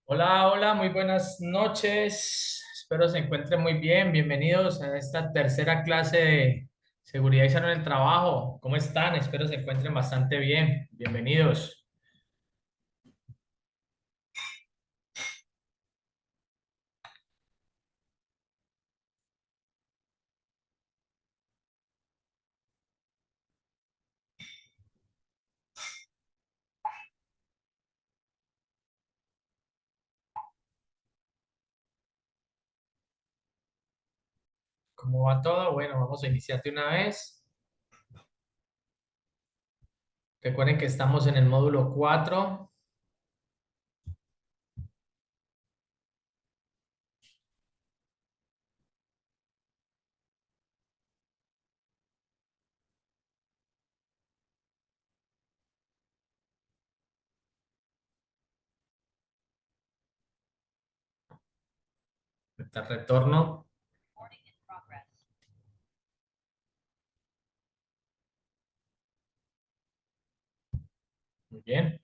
Hola, hola, muy buenas noches. Espero se encuentren muy bien. Bienvenidos a esta tercera clase de seguridad y salud en el trabajo. ¿Cómo están? Espero se encuentren bastante bien. Bienvenidos. ¿Cómo va todo? Bueno, vamos a iniciar de una vez. Recuerden que estamos en el módulo 4. Está retorno. Muy bien.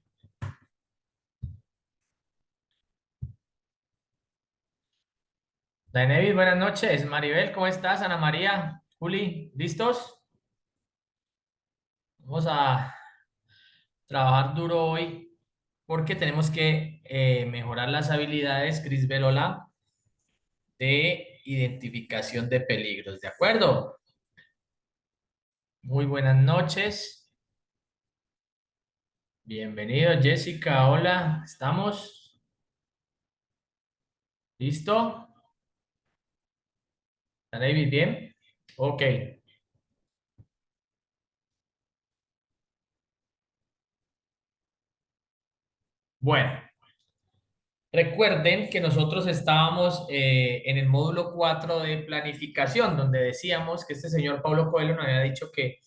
Daenerys, buenas noches. Maribel, ¿cómo estás? Ana María, Juli, ¿listos? Vamos a trabajar duro hoy porque tenemos que mejorar las habilidades, Cris Velola, de identificación de peligros, ¿de acuerdo? Muy buenas noches. Bienvenido, Jessica. Hola, ¿estamos? ¿Listo? ¿Está David bien? Ok. Bueno, recuerden que nosotros estábamos en el módulo 4 de planificación, donde decíamos que este señor Pablo Coelho nos había dicho que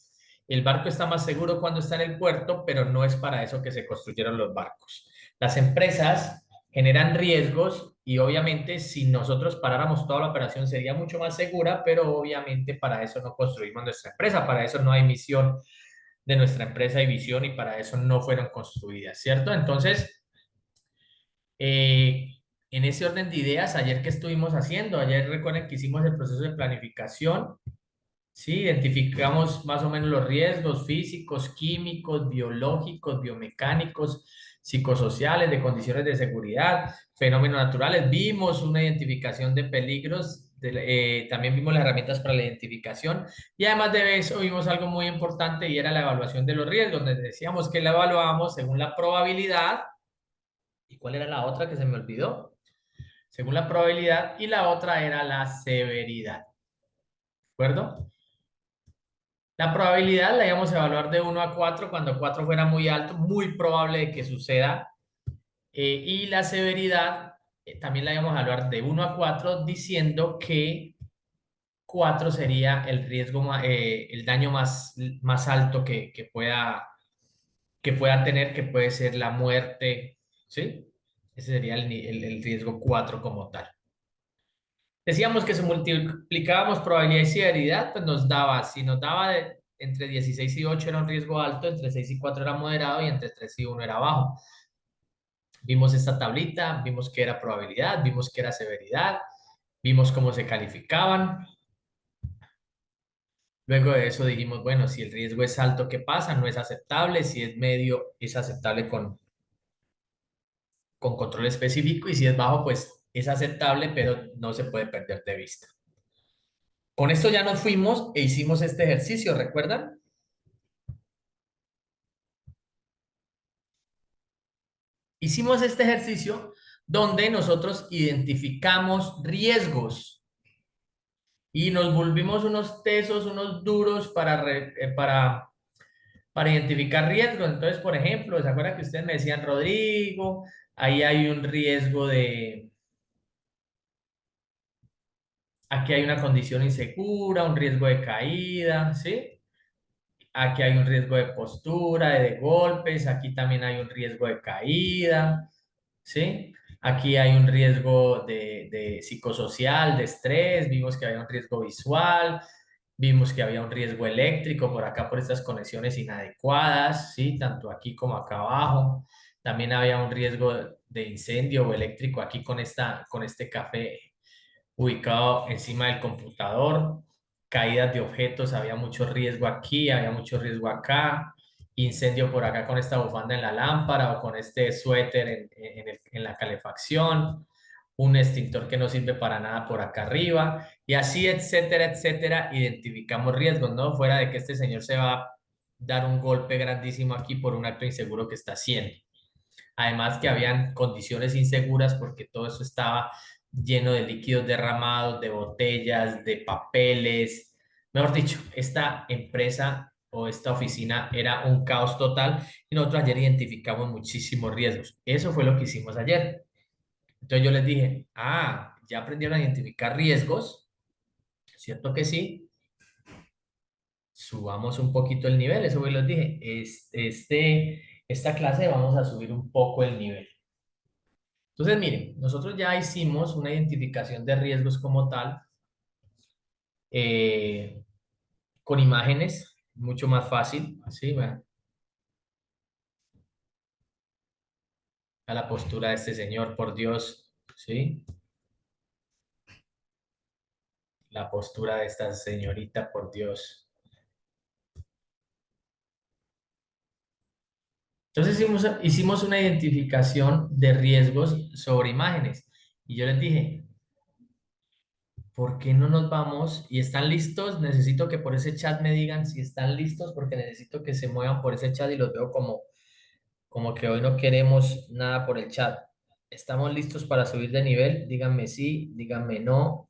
el barco está más seguro cuando está en el puerto, pero no es para eso que se construyeron los barcos. Las empresas generan riesgos y obviamente si nosotros paráramos toda la operación sería mucho más segura, pero obviamente para eso no construimos nuestra empresa, para eso no hay misión de nuestra empresa y visión y para eso no fueron construidas, ¿cierto? Entonces, en ese orden de ideas, ayer que estuvimos haciendo, ayer recuerden que hicimos el proceso de planificación. Sí, identificamos más o menos los riesgos físicos, químicos, biológicos, biomecánicos, psicosociales, de condiciones de seguridad, fenómenos naturales. Vimos una identificación de peligros, también vimos las herramientas para la identificación y además de eso vimos algo muy importante y era la evaluación de los riesgos, donde decíamos que la evaluábamos según la probabilidad. ¿Y cuál era la otra que se me olvidó? Según la probabilidad y la otra era la severidad. ¿De acuerdo? La probabilidad la íbamos a evaluar de 1 a 4 cuando 4 fuera muy alto, muy probable de que suceda. Y la severidad también la íbamos a evaluar de 1 a 4 diciendo que 4 sería el riesgo, el daño más alto que pueda tener, que puede ser la muerte, ¿sí? Ese sería el riesgo 4 como tal. Decíamos que si multiplicábamos probabilidad y severidad, pues si nos daba entre 16 y 8 era un riesgo alto, entre 6 y 4 era moderado y entre 3 y 1 era bajo. Vimos esta tablita, vimos qué era probabilidad, vimos qué era severidad, vimos cómo se calificaban. Luego de eso dijimos, bueno, si el riesgo es alto, ¿qué pasa? No es aceptable, si es medio, es aceptable con control específico y si es bajo, pues es aceptable, pero no se puede perder de vista. Con esto ya nos fuimos e hicimos este ejercicio, ¿recuerdan? Hicimos este ejercicio donde nosotros identificamos riesgos y nos volvimos unos tesos, unos duros para identificar riesgos. Entonces, por ejemplo, ¿se acuerdan que ustedes me decían, Rodrigo, ahí hay un riesgo aquí hay una condición insegura, un riesgo de caída, ¿sí? Aquí hay un riesgo de postura, de golpes, aquí también hay un riesgo de caída, ¿sí? Aquí hay un riesgo de psicosocial, de estrés, vimos que hay un riesgo visual, Vimos que había un riesgo eléctrico por acá por estas conexiones inadecuadas, ¿sí? Tanto aquí como acá abajo. También había un riesgo de incendio o eléctrico aquí con este café ubicado encima del computador. Caídas de objetos, había mucho riesgo aquí, había mucho riesgo acá. Incendio por acá con esta bufanda en la lámpara o con este suéter en la calefacción, un extintor que no sirve para nada por acá arriba, y así, etcétera, etcétera, identificamos riesgos, ¿no? Fuera de que este señor se va a dar un golpe grandísimo aquí por un acto inseguro que está haciendo. Además que habían condiciones inseguras porque todo eso estaba lleno de líquidos derramados, de botellas, de papeles. Mejor dicho, esta empresa o esta oficina era un caos total y nosotros ayer identificamos muchísimos riesgos. Eso fue lo que hicimos ayer. Entonces yo les dije, ya aprendieron a identificar riesgos, ¿cierto que sí? Subamos un poquito el nivel, eso fue lo que les dije. Esta clase vamos a subir un poco el nivel. Entonces, miren, nosotros ya hicimos una identificación de riesgos como tal, eh, con imágenes, mucho más fácil, ¿sí? Vean, a la postura de este señor, por Dios, ¿sí? La postura de esta señorita, por Dios. Entonces hicimos una identificación de riesgos sobre imágenes. Y yo les dije, ¿por qué no nos vamos? ¿Y están listos? Necesito que por ese chat me digan si están listos, porque necesito que se muevan por ese chat y los veo como que hoy no queremos nada por el chat. ¿Estamos listos para subir de nivel? Díganme sí, díganme no,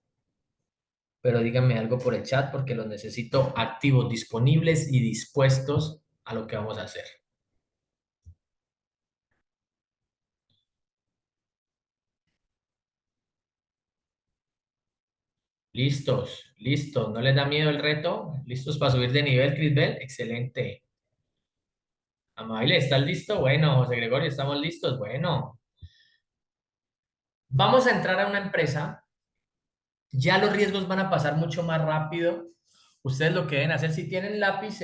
pero díganme algo por el chat porque los necesito activos, disponibles y dispuestos a lo que vamos a hacer. ¿Listos? ¿Listos? ¿No les da miedo el reto? ¿Listos para subir de nivel, Crisbel? Excelente. Amable, ¿estás listo? Bueno, José Gregorio, ¿estamos listos? Bueno, vamos a entrar a una empresa. Ya los riesgos van a pasar mucho más rápido. Ustedes lo que deben hacer, si tienen lápiz,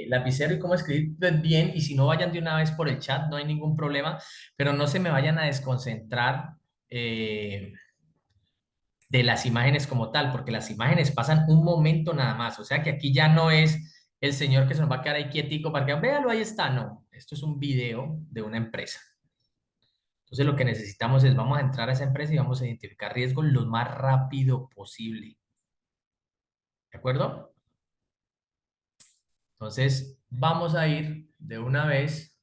lapicero y cómo escribir, pues bien, y si no, vayan de una vez por el chat, no hay ningún problema, pero no se me vayan a desconcentrar de las imágenes como tal, porque las imágenes pasan un momento nada más, o sea que aquí ya no es el señor que se nos va a quedar ahí quietico para que, véalo, ahí está, no, esto es un video de una empresa. Entonces lo que necesitamos es, vamos a entrar a esa empresa y vamos a identificar riesgos lo más rápido posible. ¿De acuerdo? Entonces, vamos a ir de una vez.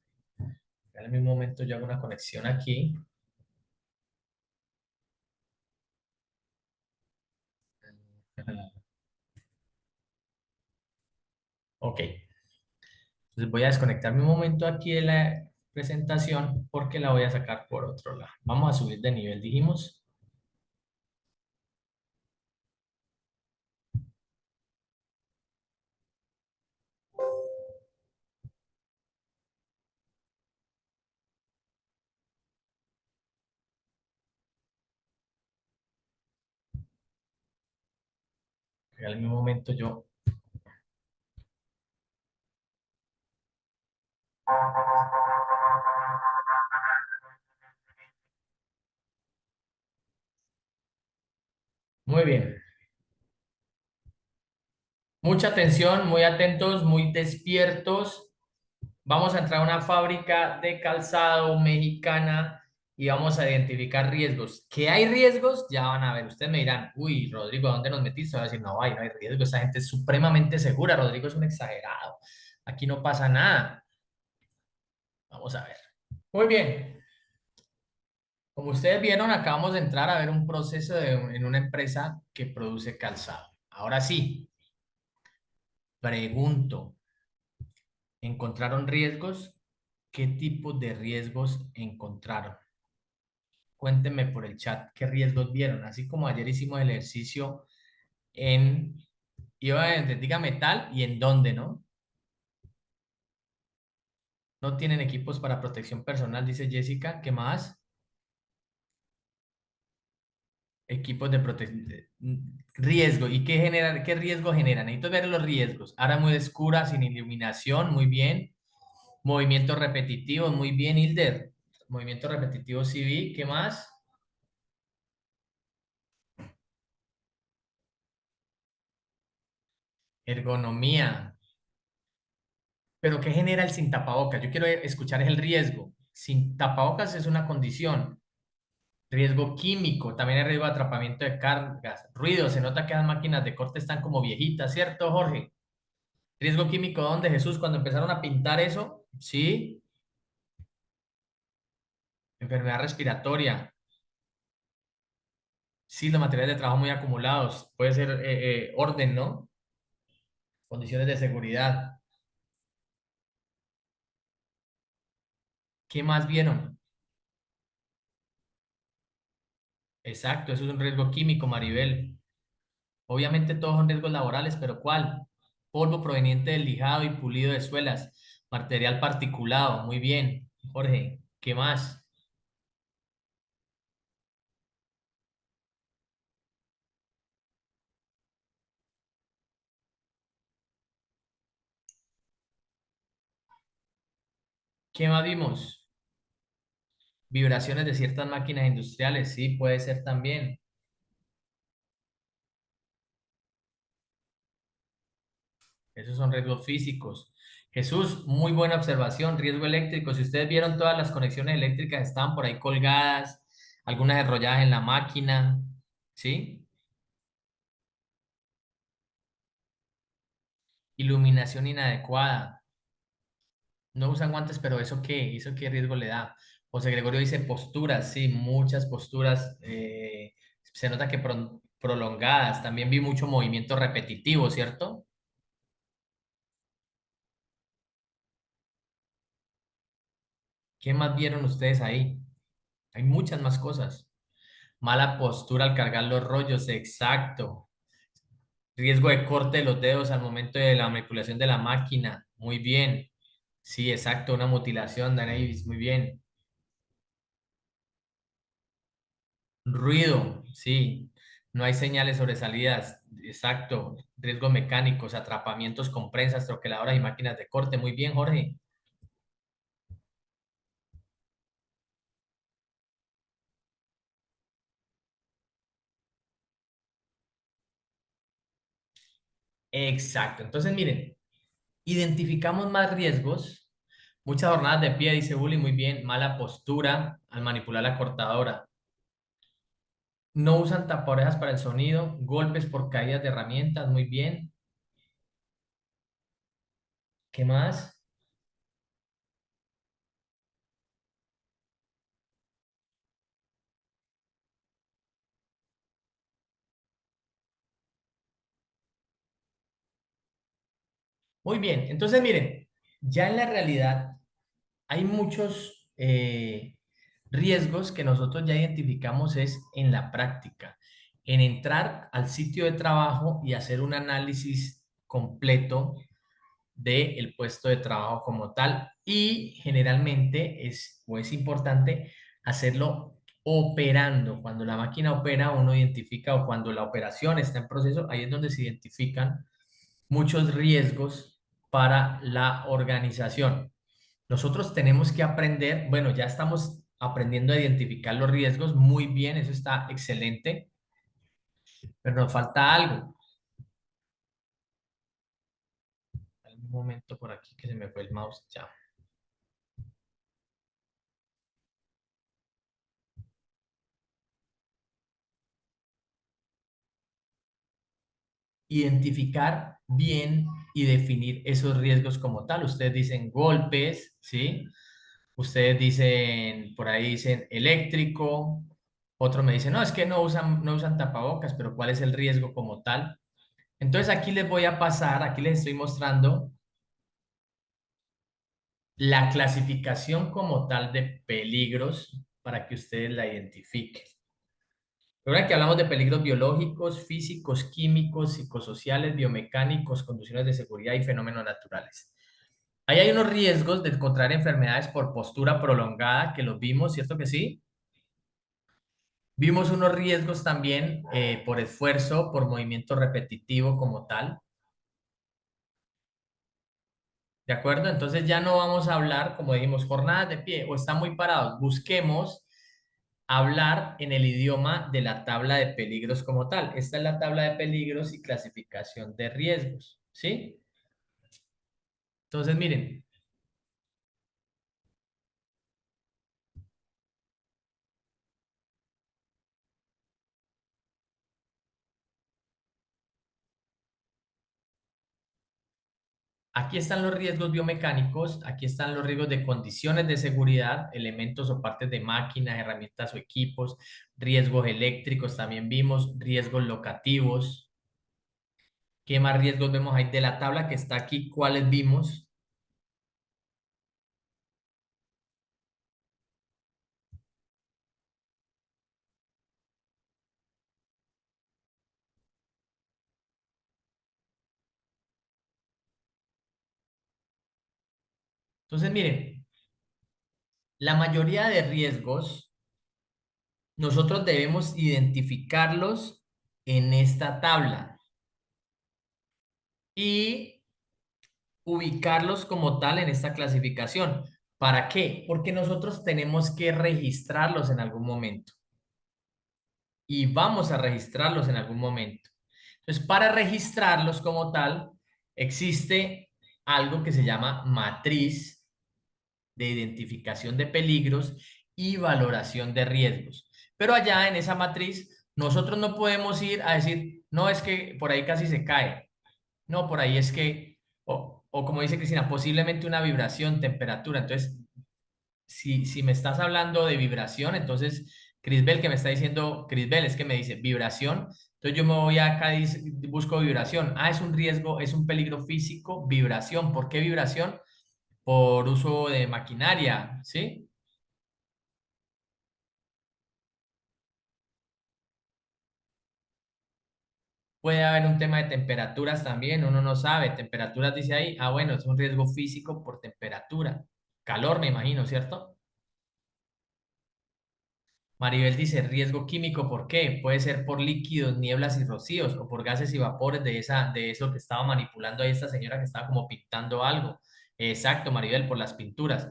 En un momento yo hago una conexión aquí. Ok. Entonces voy a desconectarme un momento aquí de la presentación porque la voy a sacar por otro lado. Vamos a subir de nivel, dijimos. En un momento yo. Muy bien. Mucha atención, muy atentos, muy despiertos. Vamos a entrar a una fábrica de calzado mexicana y vamos a identificar riesgos. ¿Que hay riesgos? Ya van a ver. Ustedes me dirán, uy, Rodrigo, ¿a dónde nos metiste? Voy a decir, no, no hay riesgo. Esa gente es supremamente segura. Rodrigo es un exagerado. Aquí no pasa nada. Vamos a ver. Muy bien. Como ustedes vieron, acabamos de entrar a ver un proceso en una empresa que produce calzado. Ahora sí, pregunto, ¿encontraron riesgos? ¿Qué tipo de riesgos encontraron? Cuéntenme por el chat qué riesgos vieron. Así como ayer hicimos el ejercicio en, iba a dígame tal y en dónde, ¿no? No tienen equipos para protección personal, dice Jessica. ¿Qué más? Equipos de protección. Riesgo. ¿Y qué genera, qué riesgo genera? Necesito ver los riesgos. Ahora muy oscura, sin iluminación, muy bien. Movimientos repetitivos, muy bien, Hilder. Movimiento repetitivo sí vi. ¿Qué más? Ergonomía. Pero ¿qué genera el sin tapabocas? Yo quiero escuchar es el riesgo. Sin tapabocas es una condición. Riesgo químico, también hay riesgo de atrapamiento de cargas. Ruido, se nota que las máquinas de corte están como viejitas, ¿cierto, Jorge? Riesgo químico, ¿dónde, Jesús? Cuando empezaron a pintar eso, sí. Enfermedad respiratoria, sí, los materiales de trabajo muy acumulados. Puede ser orden, ¿no? Condiciones de seguridad. ¿Qué más vieron? Exacto, eso es un riesgo químico, Maribel. Obviamente todos son riesgos laborales, pero ¿cuál? Polvo proveniente del lijado y pulido de suelas. Material particulado, muy bien. Jorge, ¿qué más? ¿Qué más vimos? Vibraciones de ciertas máquinas industriales, sí, puede ser también. Esos son riesgos físicos. Jesús, muy buena observación. Riesgo eléctrico. Si ustedes vieron todas las conexiones eléctricas estaban por ahí colgadas, algunas enrolladas en la máquina, ¿sí? Iluminación inadecuada. No usan guantes, pero ¿eso qué? ¿Eso qué riesgo le da? José Gregorio dice posturas, sí, muchas posturas. Se nota que prolongadas. También vi mucho movimiento repetitivo, ¿cierto? ¿Qué más vieron ustedes ahí? Hay muchas más cosas. Mala postura al cargar los rollos, exacto. Riesgo de corte de los dedos al momento de la manipulación de la máquina, muy bien. Sí, exacto, una mutilación, Dan Davis, muy bien. Ruido, sí. No hay señales sobresalidas, exacto. Riesgos mecánicos, atrapamientos con prensas, troqueladoras y máquinas de corte, muy bien, Jorge. Exacto. Entonces, miren, identificamos más riesgos. Muchas jornadas de pie, dice Uli, muy bien. Mala postura al manipular la cortadora. No usan tapaorejas para el sonido. Golpes por caídas de herramientas, muy bien. ¿Qué más? Muy bien. Entonces, miren, ya en la realidad hay muchos riesgos que nosotros ya identificamos es en la práctica, en entrar al sitio de trabajo y hacer un análisis completo del puesto de trabajo como tal. Y generalmente es, o es importante hacerlo operando. Cuando la máquina opera, uno identifica, o cuando la operación está en proceso, ahí es donde se identifican muchos riesgos para la organización. Nosotros tenemos que aprender, bueno, ya estamos aprendiendo a identificar los riesgos, muy bien, eso está excelente, pero nos falta algo. Un momento por aquí que se me fue el mouse ya. Identificar bien y definir esos riesgos como tal. Ustedes dicen golpes, ¿sí? Ustedes dicen, por ahí dicen eléctrico, otro me dice, no, es que no usan tapabocas, pero ¿cuál es el riesgo como tal? Entonces aquí les voy a pasar, aquí les estoy mostrando la clasificación como tal de peligros para que ustedes la identifiquen. Ahora que hablamos de peligros biológicos, físicos, químicos, psicosociales, biomecánicos, condiciones de seguridad y fenómenos naturales. Ahí hay unos riesgos de contraer enfermedades por postura prolongada, que los vimos, ¿cierto que sí? Vimos unos riesgos también por esfuerzo, por movimiento repetitivo como tal. ¿De acuerdo? Entonces ya no vamos a hablar, como dijimos, jornadas de pie o están muy parados. Busquemos hablar en el idioma de la tabla de peligros como tal. Esta es la tabla de peligros y clasificación de riesgos, ¿sí? Entonces, miren, aquí están los riesgos biomecánicos, aquí están los riesgos de condiciones de seguridad, elementos o partes de máquinas, herramientas o equipos, riesgos eléctricos también vimos, riesgos locativos. ¿Qué más riesgos vemos ahí de la tabla que está aquí? ¿Cuáles vimos? Entonces, miren, la mayoría de riesgos nosotros debemos identificarlos en esta tabla y ubicarlos como tal en esta clasificación. ¿Para qué? Porque nosotros tenemos que registrarlos en algún momento y vamos a registrarlos en algún momento. Entonces, para registrarlos como tal, existe algo que se llama matriz de identificación de peligros y valoración de riesgos. Pero allá en esa matriz, nosotros no podemos ir a decir, no, es que por ahí casi se cae. No, por ahí es que, o como dice Cristina, posiblemente una vibración, temperatura. Entonces, si me estás hablando de vibración, entonces, Crisbel que me está diciendo, Crisbel es que me dice vibración, entonces yo me voy acá y busco vibración. Ah, es un riesgo, es un peligro físico, vibración. ¿Por qué vibración? Por uso de maquinaria, ¿sí? Puede haber un tema de temperaturas también, uno no sabe. Temperaturas dice ahí, ah, bueno, es un riesgo físico por temperatura. Calor, me imagino, ¿cierto? Maribel dice riesgo químico, ¿por qué? Puede ser por líquidos, nieblas y rocíos o por gases y vapores de eso que estaba manipulando ahí esta señora que estaba como pintando algo. Exacto, Maribel, por las pinturas.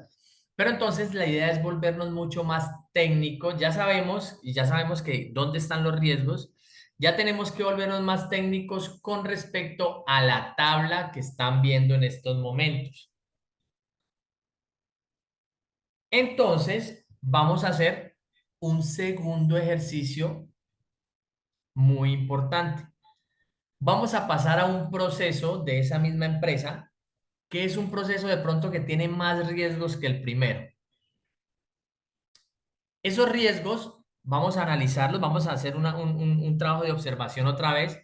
Pero entonces la idea es volvernos mucho más técnicos. Ya sabemos y ya sabemos que dónde están los riesgos. Ya tenemos que volvernos más técnicos con respecto a la tabla que están viendo en estos momentos. Entonces, vamos a hacer un segundo ejercicio muy importante. Vamos a pasar a un proceso de esa misma empresa, que es un proceso de pronto que tiene más riesgos que el primero. Esos riesgos vamos a analizarlos, vamos a hacer un trabajo de observación otra vez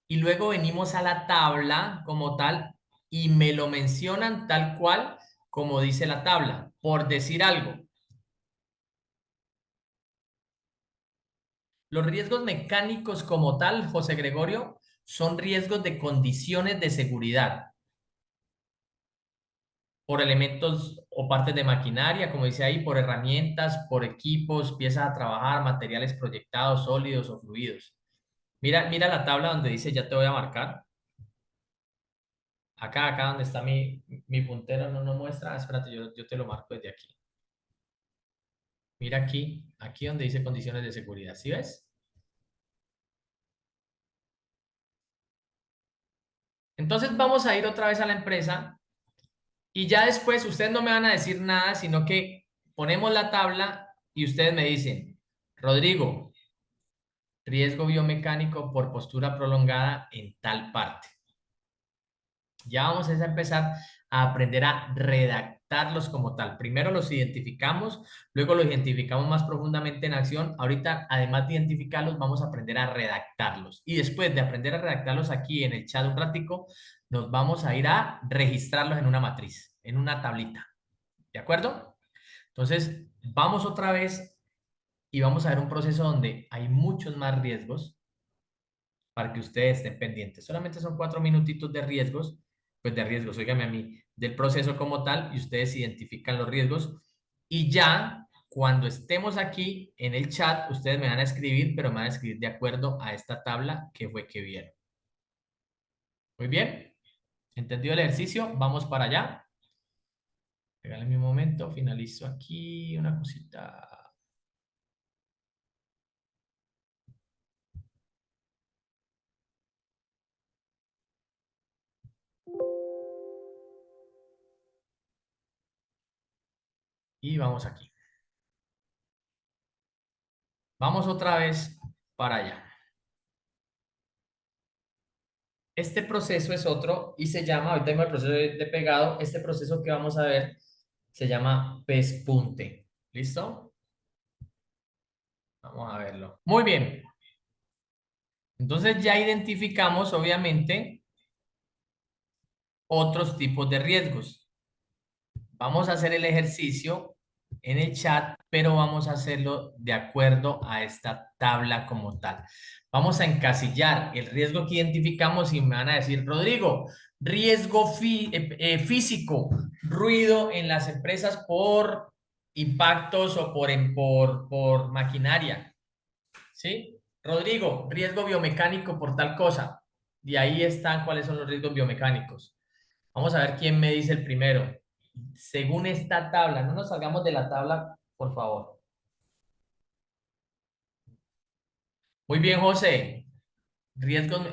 y luego venimos a la tabla como tal y me lo mencionan tal cual como dice la tabla, por decir algo. Los riesgos mecánicos como tal, José Gregorio, son riesgos de condiciones de seguridad por elementos o partes de maquinaria, como dice ahí, por herramientas, por equipos, piezas a trabajar, materiales proyectados, sólidos o fluidos. Mira, mira la tabla donde dice, ya te voy a marcar. Acá donde está mi puntero no muestra. Ah, espérate, yo te lo marco desde aquí. Mira aquí donde dice condiciones de seguridad. ¿Sí ves? Entonces vamos a ir otra vez a la empresa y ya después ustedes no me van a decir nada, sino que ponemos la tabla y ustedes me dicen, Rodrigo, riesgo biomecánico por postura prolongada en tal parte. Ya vamos a empezar a aprender a redactarlos como tal. Primero los identificamos, luego los identificamos más profundamente en acción. Ahorita, además de identificarlos, vamos a aprender a redactarlos. Y después de aprender a redactarlos aquí en el chat un ratico, nos vamos a ir a registrarlos en una matriz, en una tablita. ¿De acuerdo? Entonces, vamos otra vez y vamos a ver un proceso donde hay muchos más riesgos para que ustedes estén pendientes. Solamente son 4 minutitos de riesgos, pues de riesgos, óigame a mí, del proceso como tal, y ustedes identifican los riesgos y ya Cuando estemos aquí en el chat, ustedes me van a escribir, pero me van a escribir de acuerdo a esta tabla que fue que vieron. Muy bien. ¿Entendido el ejercicio? Vamos para allá. Regálame un momento, finalizo aquí una cosita. Y vamos aquí. Vamos otra vez para allá. Este proceso es otro y se llama, ahorita tengo el proceso de pegado, este proceso que vamos a ver se llama pespunte. ¿Listo? Vamos a verlo. Muy bien. Entonces ya identificamos, obviamente, otros tipos de riesgos. Vamos a hacer el ejercicio en el chat, pero vamos a hacerlo de acuerdo a esta tabla como tal. Vamos a encasillar el riesgo que identificamos y me van a decir, Rodrigo, riesgo físico, ruido en las empresas por impactos o por maquinaria, ¿sí? Rodrigo, riesgo biomecánico por tal cosa. Y ahí están cuáles son los riesgos biomecánicos. Vamos a ver quién me dice el primero. Según esta tabla, no nos salgamos de la tabla, por favor. Muy bien, José. Riesgos.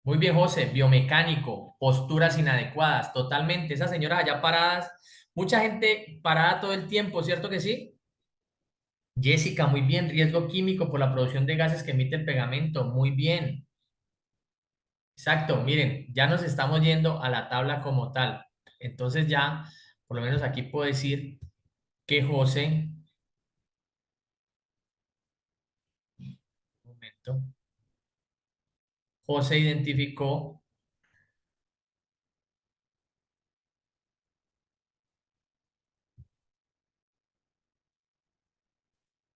Muy bien, José. Biomecánico, posturas inadecuadas, totalmente. Esas señoras allá paradas, mucha gente parada todo el tiempo, ¿cierto que sí? Jessica, muy bien. Riesgo químico por la producción de gases que emite el pegamento, muy bien. Exacto, miren, ya nos estamos yendo a la tabla como tal. Entonces ya, por lo menos aquí puedo decir que José, un momento, José identificó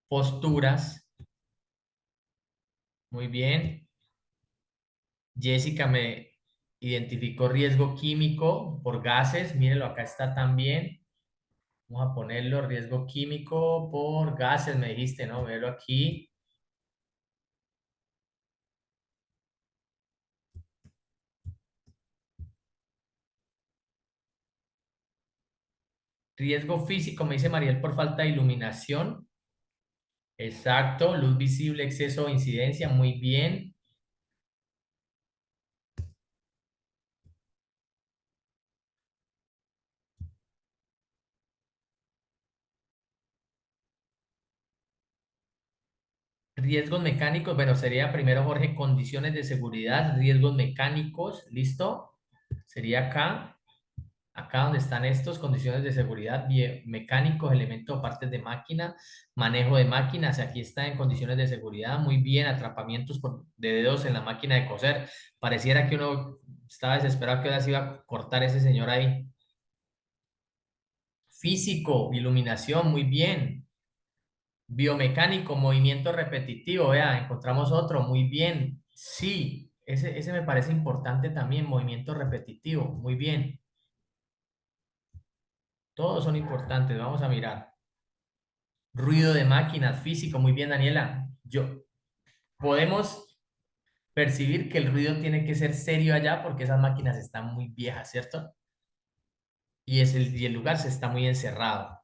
posturas, muy bien. Jessica me identificó riesgo químico por gases, mírenlo, acá está también. Vamos a ponerlo, riesgo químico por gases, me dijiste, ¿no? Verlo aquí. Riesgo físico, me dice Mariel, por falta de iluminación. Exacto, luz visible, exceso o incidencia, muy bien. Riesgos mecánicos, bueno, sería primero, Jorge, condiciones de seguridad, riesgos mecánicos, ¿listo? Sería acá donde están estos, condiciones de seguridad, mecánicos, elementos o partes de máquina, manejo de máquinas, aquí está en condiciones de seguridad, muy bien, atrapamientos de dedos en la máquina de coser, pareciera que uno estaba desesperado que ahora se iba a cortar ese señor ahí. Físico, iluminación, muy bien. Biomecánico, movimiento repetitivo, vea, encontramos otro, muy bien. Sí, ese me parece importante también, movimiento repetitivo, muy bien. Todos son importantes, vamos a mirar. Ruido de máquinas, físico, muy bien, Daniela. Podemos percibir que el ruido tiene que ser serio allá porque esas máquinas están muy viejas, ¿cierto? Y el lugar se está muy encerrado.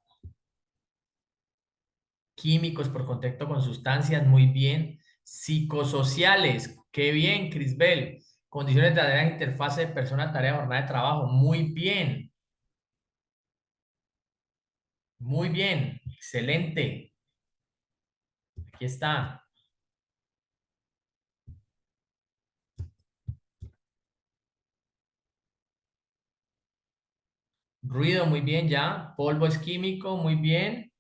Químicos por contacto con sustancias, muy bien. Psicosociales, qué bien, Crisbel. Condiciones de la interfase de persona, tarea, jornada de trabajo, muy bien. Muy bien, excelente. Aquí está. Ruido, muy bien ya. Polvo es químico, muy bien.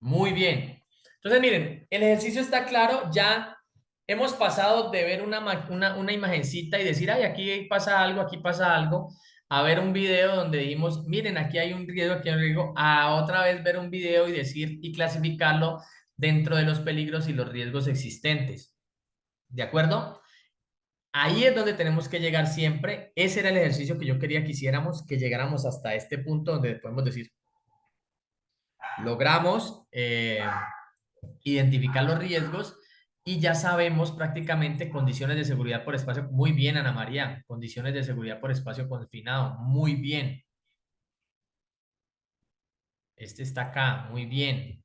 Muy bien. Entonces, miren, el ejercicio está claro. Ya hemos pasado de ver una imagencita y decir, ay, aquí pasa algo, a ver un video donde dijimos, miren, aquí hay un riesgo, aquí hay un riesgo, a otra vez ver un video y decir y clasificarlo dentro de los peligros y los riesgos existentes. ¿De acuerdo? Ahí es donde tenemos que llegar siempre. Ese era el ejercicio que yo quería que hiciéramos, que llegáramos hasta este punto donde podemos decir, logramos identificar los riesgos y ya sabemos prácticamente condiciones de seguridad por espacio. Muy bien, Ana María. Condiciones de seguridad por espacio confinado. Muy bien. Este está acá. Muy bien.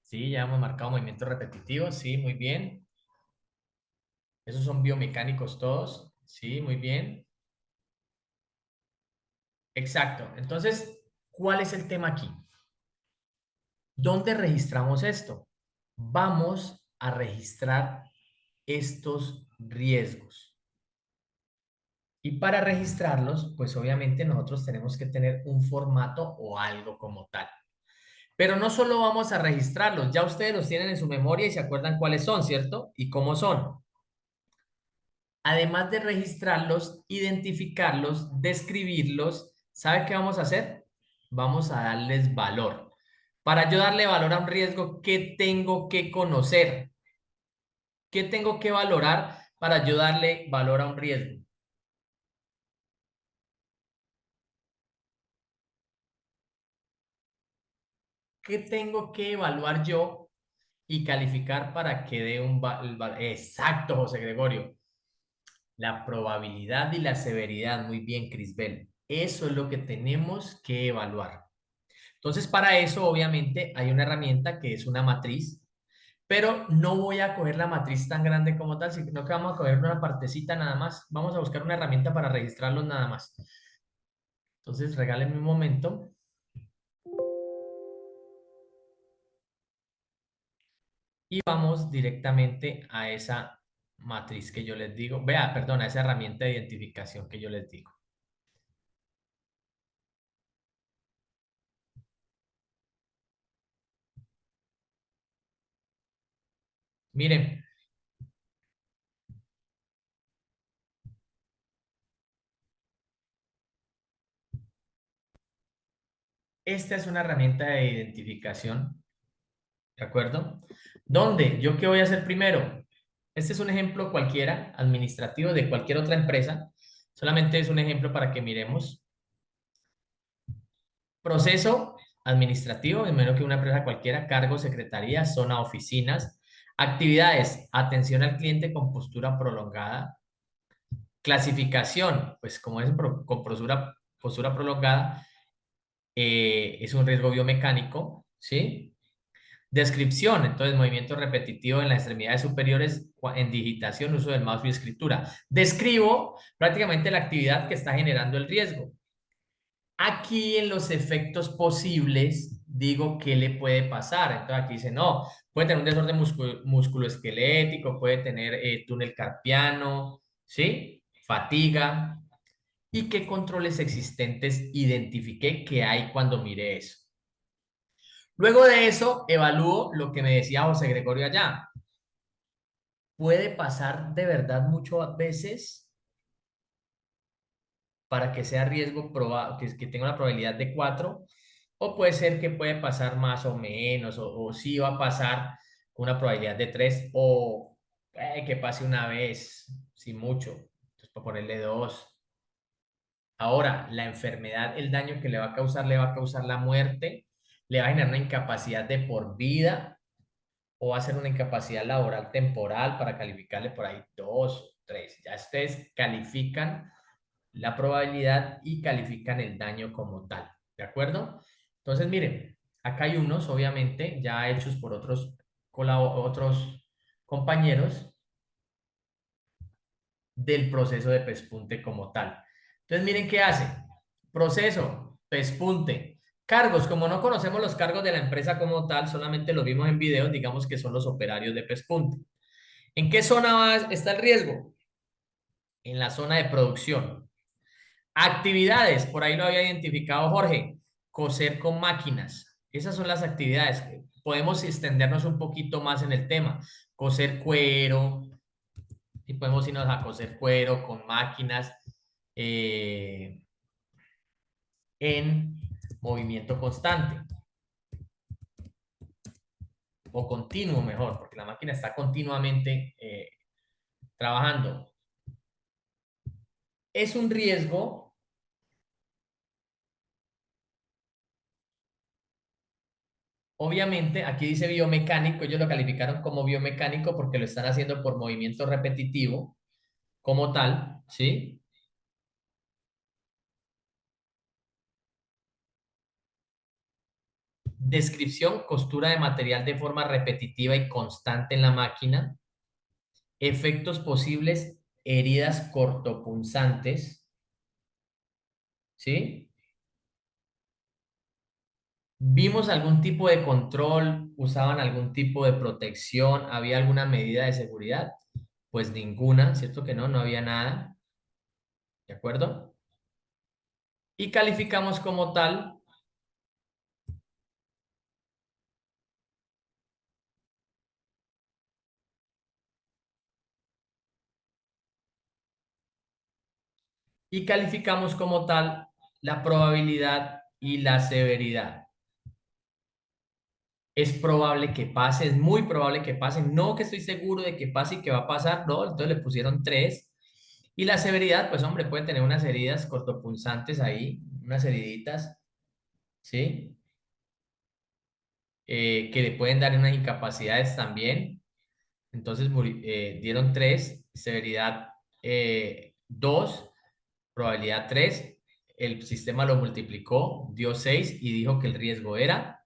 Sí, ya hemos marcado movimientos repetitivos. Sí, muy bien. Esos son biomecánicos todos. Sí, muy bien. Exacto. Entonces, ¿cuál es el tema aquí? ¿Dónde registramos esto? Vamos a registrar estos riesgos. Y para registrarlos, pues obviamente nosotros tenemos que tener un formato o algo como tal. Pero no solo vamos a registrarlos, ya ustedes los tienen en su memoria y se acuerdan cuáles son, ¿cierto? Y cómo son. Además de registrarlos, identificarlos, describirlos, ¿sabe qué vamos a hacer? Vamos a darles valor. Para yo darle valor a un riesgo, ¿qué tengo que conocer? ¿Qué tengo que valorar para yo darle valor a un riesgo? ¿Qué tengo que evaluar yo y calificar para que dé exacto, José Gregorio? La probabilidad y la severidad. Muy bien, Crisbel. Eso es lo que tenemos que evaluar. Entonces, para eso, obviamente, hay una herramienta que es una matriz, pero no voy a coger la matriz tan grande como tal, sino que vamos a coger una partecita nada más. Vamos a buscar una herramienta para registrarlos nada más. Entonces, regálenme un momento y vamos directamente a esa matriz que yo les digo. Vea, perdón, a esa herramienta de identificación que yo les digo. Miren, esta es una herramienta de identificación, ¿de acuerdo? ¿Dónde? ¿Yo qué voy a hacer primero? Este es un ejemplo cualquiera, administrativo de cualquier otra empresa. Solamente es un ejemplo para que miremos. Proceso administrativo, de menos que una empresa cualquiera, cargo, secretaría, zona, oficinas. Actividades, atención al cliente con postura prolongada. Clasificación, pues como es con postura prolongada, es un riesgo biomecánico, ¿sí? Descripción, entonces movimiento repetitivo en las extremidades superiores, en digitación, uso del mouse y escritura. Describo prácticamente la actividad que está generando el riesgo. Aquí en los efectos posibles digo qué le puede pasar. Entonces aquí dice, no, puede tener un desorden musculoesquelético, puede tener túnel carpiano, ¿sí? Fatiga. ¿Y qué controles existentes identifiqué que hay cuando mire eso? Luego de eso, evalúo lo que me decía José Gregorio allá. Puede pasar de verdad muchas veces para que sea riesgo probado, que tenga una probabilidad de 4, o puede ser que puede pasar más o menos, o sí va a pasar con una probabilidad de 3, o que pase una vez, sin mucho. Entonces, para ponerle 2. Ahora, la enfermedad, el daño que le va a causar la muerte, le va a generar una incapacidad de por vida o va a ser una incapacidad laboral temporal para calificarle por ahí 2, 3. Ya ustedes califican la probabilidad y califican el daño como tal, ¿de acuerdo? Entonces, miren, acá hay unos, obviamente, ya hechos por otros compañeros del proceso de pespunte como tal. Entonces, miren qué hace. Proceso, pespunte. Cargos, como no conocemos los cargos de la empresa como tal, solamente los vimos en videos, digamos que son los operarios de pespunte. ¿En qué zona está el riesgo? En la zona de producción. Actividades, por ahí lo había identificado Jorge, coser con máquinas. Esas son las actividades. Podemos extendernos un poquito más en el tema. Coser cuero, y podemos irnos a coser cuero con máquinas eh, en movimiento constante. o continuo mejor, porque la máquina está continuamente trabajando. Es un riesgo, obviamente, aquí dice biomecánico, ellos lo calificaron como biomecánico porque lo están haciendo por movimiento repetitivo, como tal, ¿sí? Descripción, costura de material de forma repetitiva y constante en la máquina. Efectos posibles, heridas cortopunzantes, ¿sí? ¿Vimos algún tipo de control? ¿Usaban algún tipo de protección? ¿Había alguna medida de seguridad? Pues ninguna, ¿cierto que no? No había nada, ¿de acuerdo? Y calificamos como tal, y calificamos como tal la probabilidad y la severidad. Es probable que pase, es muy probable que pase, no que estoy seguro de que pase y que va a pasar, no, entonces le pusieron 3. Y la severidad, pues hombre, puede tener unas heridas cortopunzantes ahí, unas heriditas, ¿sí? Que le pueden dar unas incapacidades también. Entonces dieron 3, severidad 2, probabilidad 3. El sistema lo multiplicó, dio 6 y dijo que el riesgo era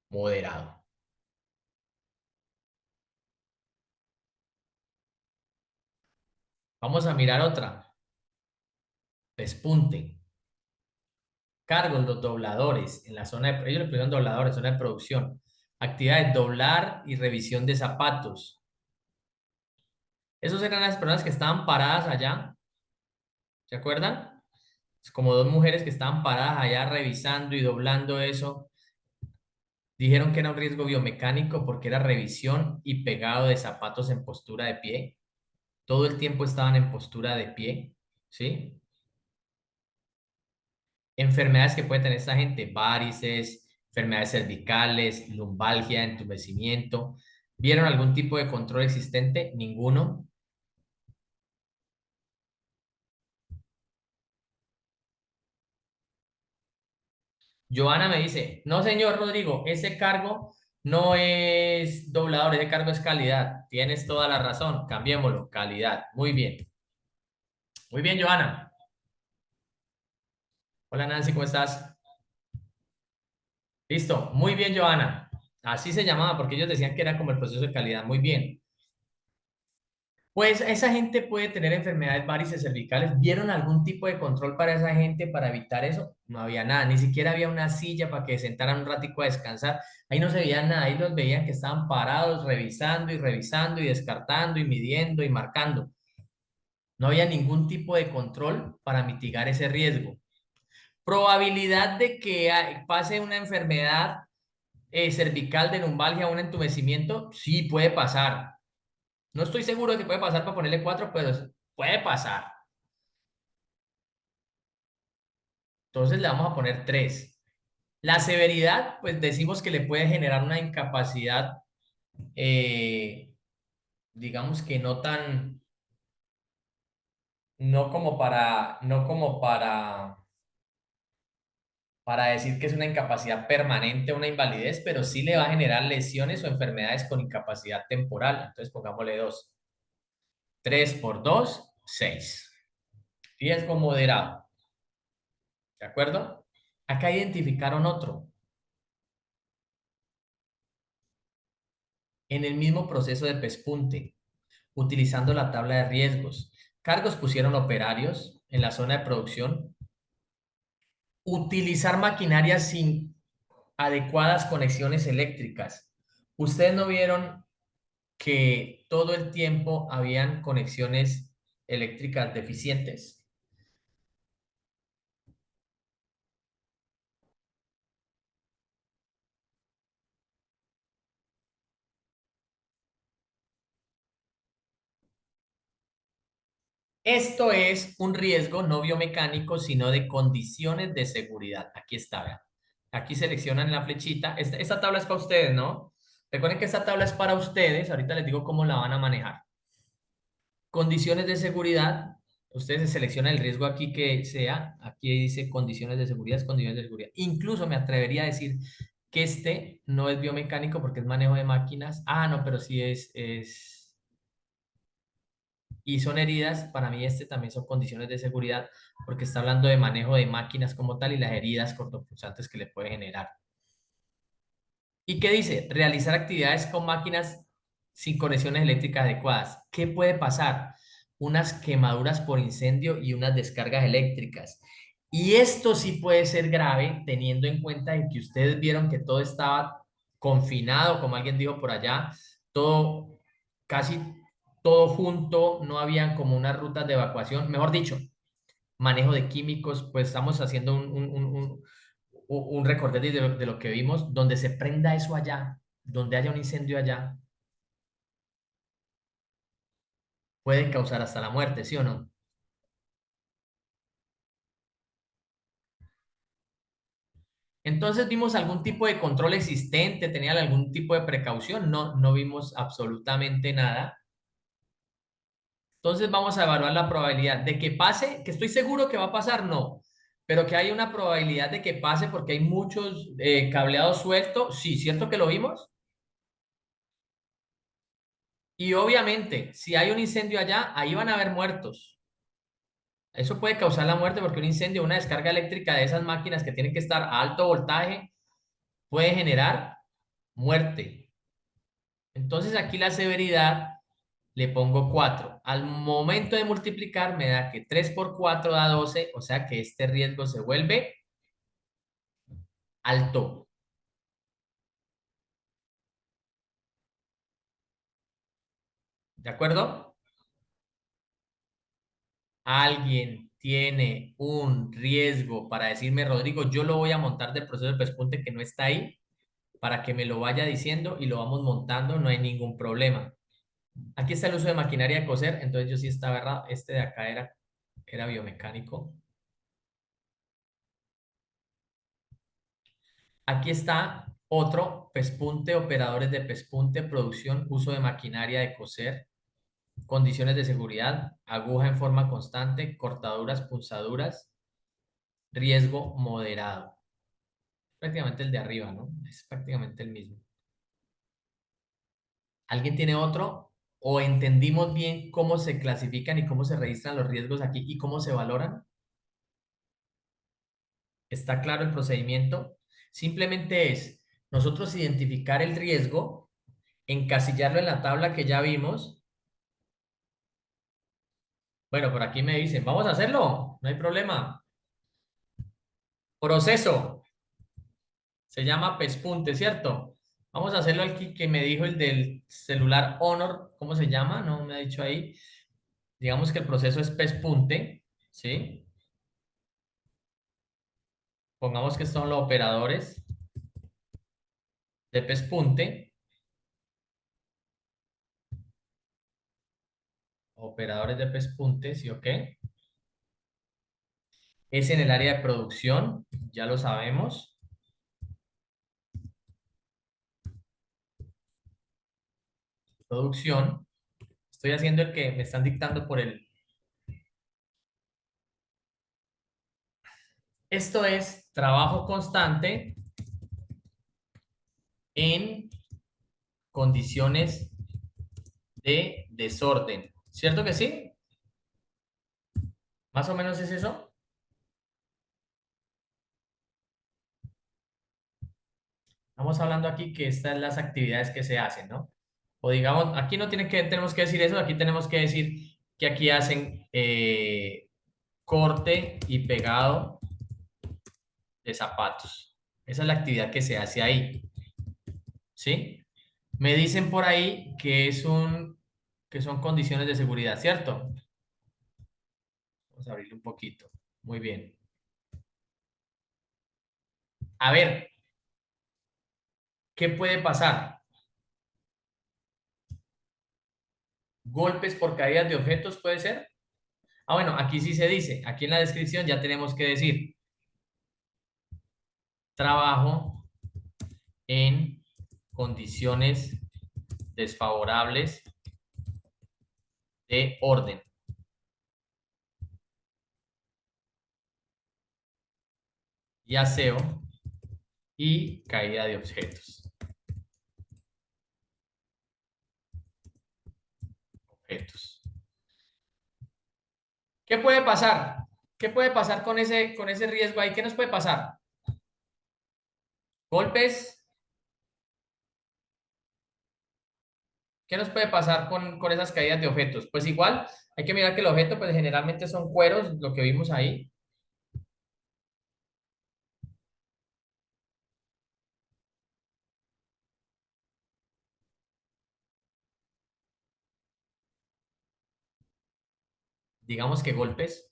moderado. Vamos a mirar otra, pespunte. Cargos, los dobladores, en la zona de, ellos le pusieron dobladores, zona de producción. Actividades, doblar y revisión de zapatos. Esos eran las personas que estaban paradas allá, ¿se acuerdan? Es como dos mujeres que estaban paradas allá revisando y doblando eso. Dijeron que era un riesgo biomecánico porque era revisión y pegado de zapatos en postura de pie. Todo el tiempo estaban en postura de pie, ¿sí? Enfermedades que puede tener esta gente, varices, enfermedades cervicales, lumbalgia, entumecimiento. ¿Vieron algún tipo de control existente? Ninguno. Joana me dice, no, señor Rodrigo, ese cargo no es doblador, ese cargo es calidad. Tienes toda la razón, cambiémoslo, calidad. Muy bien. Muy bien, Joana. Hola Nancy, ¿cómo estás? Listo, muy bien, Joana. Así se llamaba porque ellos decían que era como el proceso de calidad. Muy bien. Pues esa gente puede tener enfermedades varices cervicales. ¿Vieron algún tipo de control para esa gente para evitar eso? No había nada, ni siquiera había una silla para que se sentaran un ratico a descansar. Ahí no se veía nada, ahí los veían que estaban parados revisando y revisando y descartando y midiendo y marcando. No había ningún tipo de control para mitigar ese riesgo. Probabilidad de que pase una enfermedad cervical de lumbalgia o un entumecimiento, sí puede pasar. No estoy seguro de que puede pasar para ponerle 4, pero puede pasar. Entonces le vamos a poner 3. La severidad, pues decimos que le puede generar una incapacidad, eh, digamos que no tan, no como para decir que es una incapacidad permanente o una invalidez, pero sí le va a generar lesiones o enfermedades con incapacidad temporal. Entonces pongámosle 2. 3 por 2, 6. Riesgo moderado. ¿De acuerdo? Acá identificaron otro. En el mismo proceso de pespunte, utilizando la tabla de riesgos. Cargos pusieron operarios en la zona de producción. Utilizar maquinaria sin adecuadas conexiones eléctricas. Ustedes no vieron que todo el tiempo habían conexiones eléctricas deficientes. Esto es un riesgo no biomecánico, sino de condiciones de seguridad. Aquí está, vean. Aquí seleccionan la flechita. Esta tabla es para ustedes, ¿no? Recuerden que esta tabla es para ustedes. Ahorita les digo cómo la van a manejar. Condiciones de seguridad. Ustedes seleccionan el riesgo aquí que sea. Aquí dice condiciones de seguridad, es condiciones de seguridad. Incluso me atrevería a decir que este no es biomecánico porque es manejo de máquinas. Ah, no, pero sí es y son heridas. Para mí este también son condiciones de seguridad porque está hablando de manejo de máquinas como tal y las heridas cortopunzantes que le puede generar. ¿Y qué dice? Realizar actividades con máquinas sin conexiones eléctricas adecuadas. ¿Qué puede pasar? Unas quemaduras por incendio y unas descargas eléctricas. Y esto sí puede ser grave teniendo en cuenta de que ustedes vieron que todo estaba confinado, como alguien dijo por allá, todo, casi todo junto, no habían como unas rutas de evacuación. Mejor dicho, manejo de químicos, pues estamos haciendo un recorderis de lo que vimos, donde se prenda eso allá, donde haya un incendio allá, puede causar hasta la muerte, ¿sí o no? Entonces vimos algún tipo de control existente, tenían algún tipo de precaución, no, no vimos absolutamente nada. Entonces vamos a evaluar la probabilidad de que pase, que estoy seguro que va a pasar, no, pero que hay una probabilidad de que pase porque hay muchos cableados sueltos, sí, ¿cierto que lo vimos? Y obviamente, si hay un incendio allá, ahí van a haber muertos. Eso puede causar la muerte porque un incendio, una descarga eléctrica de esas máquinas que tienen que estar a alto voltaje, puede generar muerte. Entonces aquí la severidad le pongo 4. Al momento de multiplicar me da que 3 por 4 da 12, o sea que este riesgo se vuelve alto. ¿De acuerdo? Alguien tiene un riesgo para decirme, Rodrigo, yo lo voy a montar del proceso de pespunte que no está ahí, para que me lo vaya diciendo y lo vamos montando, no hay ningún problema. Aquí está el uso de maquinaria de coser, entonces yo sí estaba errado. Este de acá era biomecánico. Aquí está otro, pespunte, operadores de pespunte, producción, uso de maquinaria de coser, condiciones de seguridad, aguja en forma constante, cortaduras, punzaduras, riesgo moderado. Prácticamente el de arriba, ¿no? Es prácticamente el mismo. ¿Alguien tiene otro? ¿O entendimos bien cómo se clasifican y cómo se registran los riesgos aquí y cómo se valoran? ¿Está claro el procedimiento? Simplemente es nosotros identificar el riesgo, encasillarlo en la tabla que ya vimos. Bueno, por aquí me dicen, vamos a hacerlo, no hay problema. Proceso, se llama pespunte, ¿cierto? Vamos a hacerlo aquí que me dijo el del celular Honor, ¿cómo se llama? No me ha dicho ahí. Digamos que el proceso es pespunte, ¿sí? Pongamos que son los operadores de pespunte, operadores de pespunte, ¿sí o qué? Es en el área de producción, ya lo sabemos. Producción. Estoy haciendo el que me están dictando por el... Esto es trabajo constante en condiciones de desorden. ¿Cierto que sí? Más o menos es eso. Estamos hablando aquí que estas son las actividades que se hacen, ¿no? O digamos, aquí no tenemos que decir eso, aquí tenemos que decir que aquí hacen corte y pegado de zapatos. Esa es la actividad que se hace ahí, ¿sí? Me dicen por ahí que son condiciones de seguridad, ¿cierto? Vamos a abrirle un poquito. Muy bien. A ver, ¿qué puede pasar? ¿Golpes por caídas de objetos puede ser? Ah, bueno, aquí sí se dice. Aquí en la descripción ya tenemos que decir trabajo en condiciones desfavorables de orden y aseo y caída de objetos. ¿Qué puede pasar? ¿Qué puede pasar con ese riesgo ahí? ¿Qué nos puede pasar? Golpes. ¿Qué nos puede pasar con esas caídas de objetos? Pues igual, hay que mirar que el objeto, pues generalmente son cueros, lo que vimos ahí. Digamos que golpes.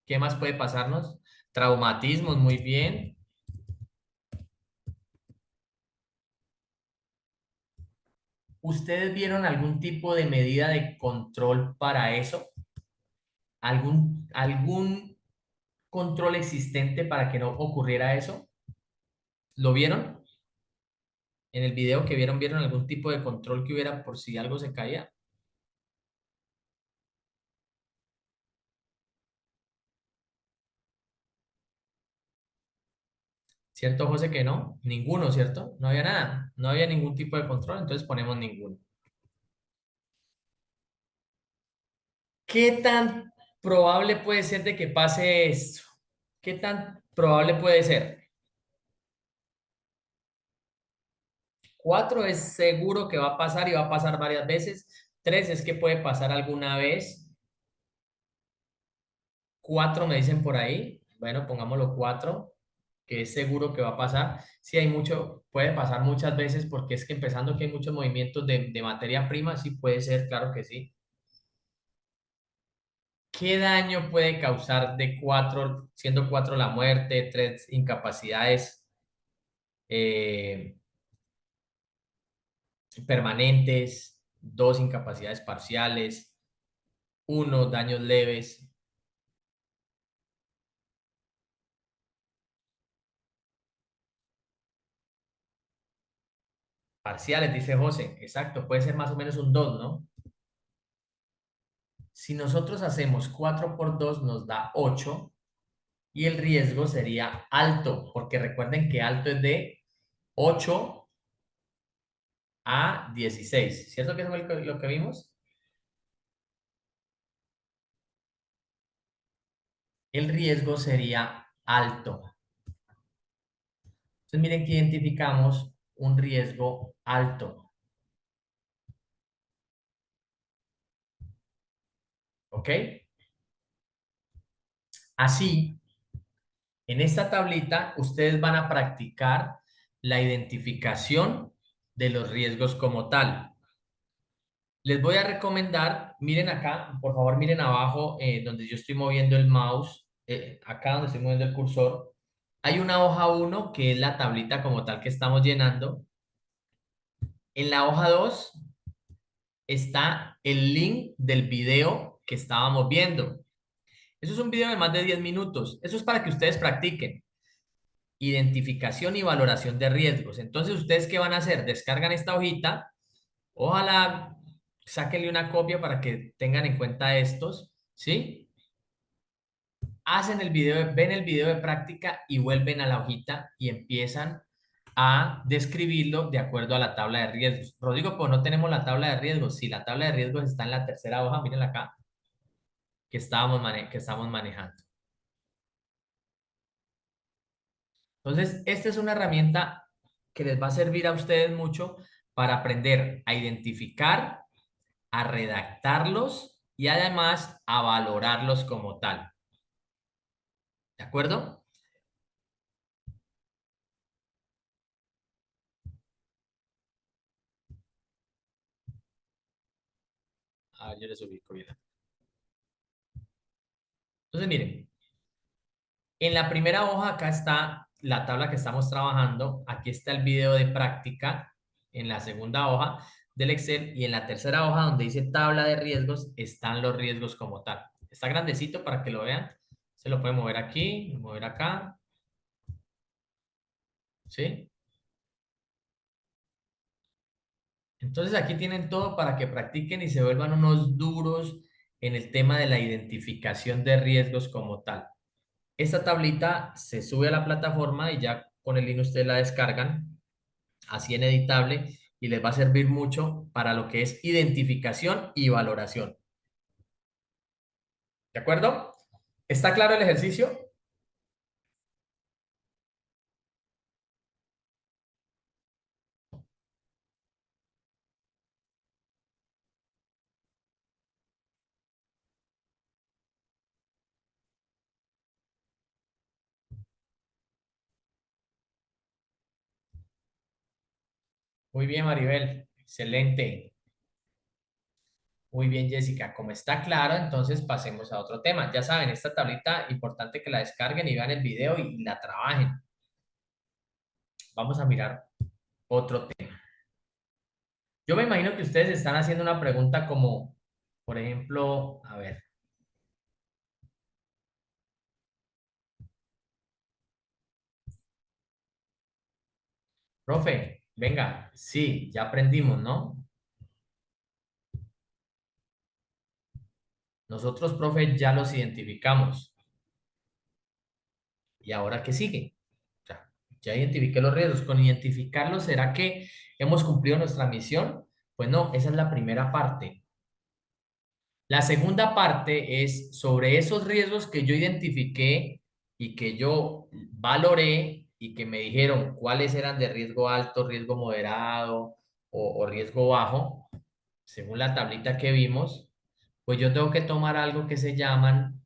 ¿Qué más puede pasarnos? Traumatismos, muy bien. ¿Ustedes vieron algún tipo de medida de control para eso? ¿Algún control existente para que no ocurriera eso? ¿Lo vieron? En el video que vieron, ¿vieron algún tipo de control que hubiera por si algo se caía? ¿Cierto, José, que no? Ninguno, ¿cierto? No había nada. No había ningún tipo de control, entonces ponemos ninguno. ¿Qué tan probable puede ser de que pase esto? ¿Qué tan probable puede ser? 4 es seguro que va a pasar y va a pasar varias veces. 3 es que puede pasar alguna vez. 4 me dicen por ahí. Bueno, pongámoslo 4, que es seguro que va a pasar. Sí, hay mucho, puede pasar muchas veces porque es que empezando que hay muchos movimientos de materia prima, sí puede ser, claro que sí. ¿Qué daño puede causar de 4, siendo 4 la muerte, 3 incapacidades permanentes, 2 incapacidades parciales, 1 daños leves? Parciales, dice José. Exacto, puede ser más o menos un 2, ¿no? Si nosotros hacemos 4 por 2 nos da 8 y el riesgo sería alto, porque recuerden que alto es de 8 a 16. ¿Cierto que eso fue lo que vimos? El riesgo sería alto. Entonces miren que identificamos un riesgo alto. ¿Ok? Así, en esta tablita ustedes van a practicar la identificación de los riesgos como tal. Les voy a recomendar, miren acá, por favor miren abajo donde yo estoy moviendo el mouse, acá donde estoy moviendo el cursor, hay una hoja 1 que es la tablita como tal que estamos llenando. En la hoja 2 está el link del video que estábamos viendo. Eso es un video de más de 10 minutos. Eso es para que ustedes practiquen identificación y valoración de riesgos. Entonces, ¿ustedes qué van a hacer? Descargan esta hojita. Ojalá sáquenle una copia para que tengan en cuenta estos, ¿sí? Hacen el video, ven el video de práctica y vuelven a la hojita y empiezan a describirlo de acuerdo a la tabla de riesgos. Rodrigo, pues no tenemos la tabla de riesgos. Si la tabla de riesgos está en la tercera hoja, mírenla acá, que estamos manejando. Entonces, esta es una herramienta que les va a servir a ustedes mucho para aprender a identificar, a redactarlos y además a valorarlos como tal. ¿De acuerdo? Ah, yo les ubico bien. Entonces, miren, en la primera hoja acá está la tabla que estamos trabajando. Aquí está el video de práctica en la segunda hoja del Excel y en la tercera hoja donde dice tabla de riesgos están los riesgos como tal. Está grandecito para que lo vean. Se lo puede mover aquí, mover acá, ¿sí? Entonces aquí tienen todo para que practiquen y se vuelvan unos duros en el tema de la identificación de riesgos como tal. Esta tablita se sube a la plataforma y ya con el link ustedes la descargan, así en editable, y les va a servir mucho para lo que es identificación y valoración. ¿De acuerdo? ¿Está claro el ejercicio? Muy bien, Maribel. Excelente. Muy bien, Jessica. Como está claro, entonces pasemos a otro tema. Ya saben, esta tablita, importante que la descarguen y vean el video y la trabajen. Vamos a mirar otro tema. Yo me imagino que ustedes están haciendo una pregunta como, por ejemplo, a ver, profe, venga, sí, ya aprendimos, ¿no? Nosotros, profe, ya los identificamos. ¿Y ahora qué sigue? O sea, ya identifiqué los riesgos. Con identificarlos, ¿será que hemos cumplido nuestra misión? Pues no, esa es la primera parte. La segunda parte es sobre esos riesgos que yo identifiqué y que yo valoré y que me dijeron cuáles eran de riesgo alto, riesgo moderado o riesgo bajo, según la tablita que vimos, pues yo tengo que tomar algo que se llaman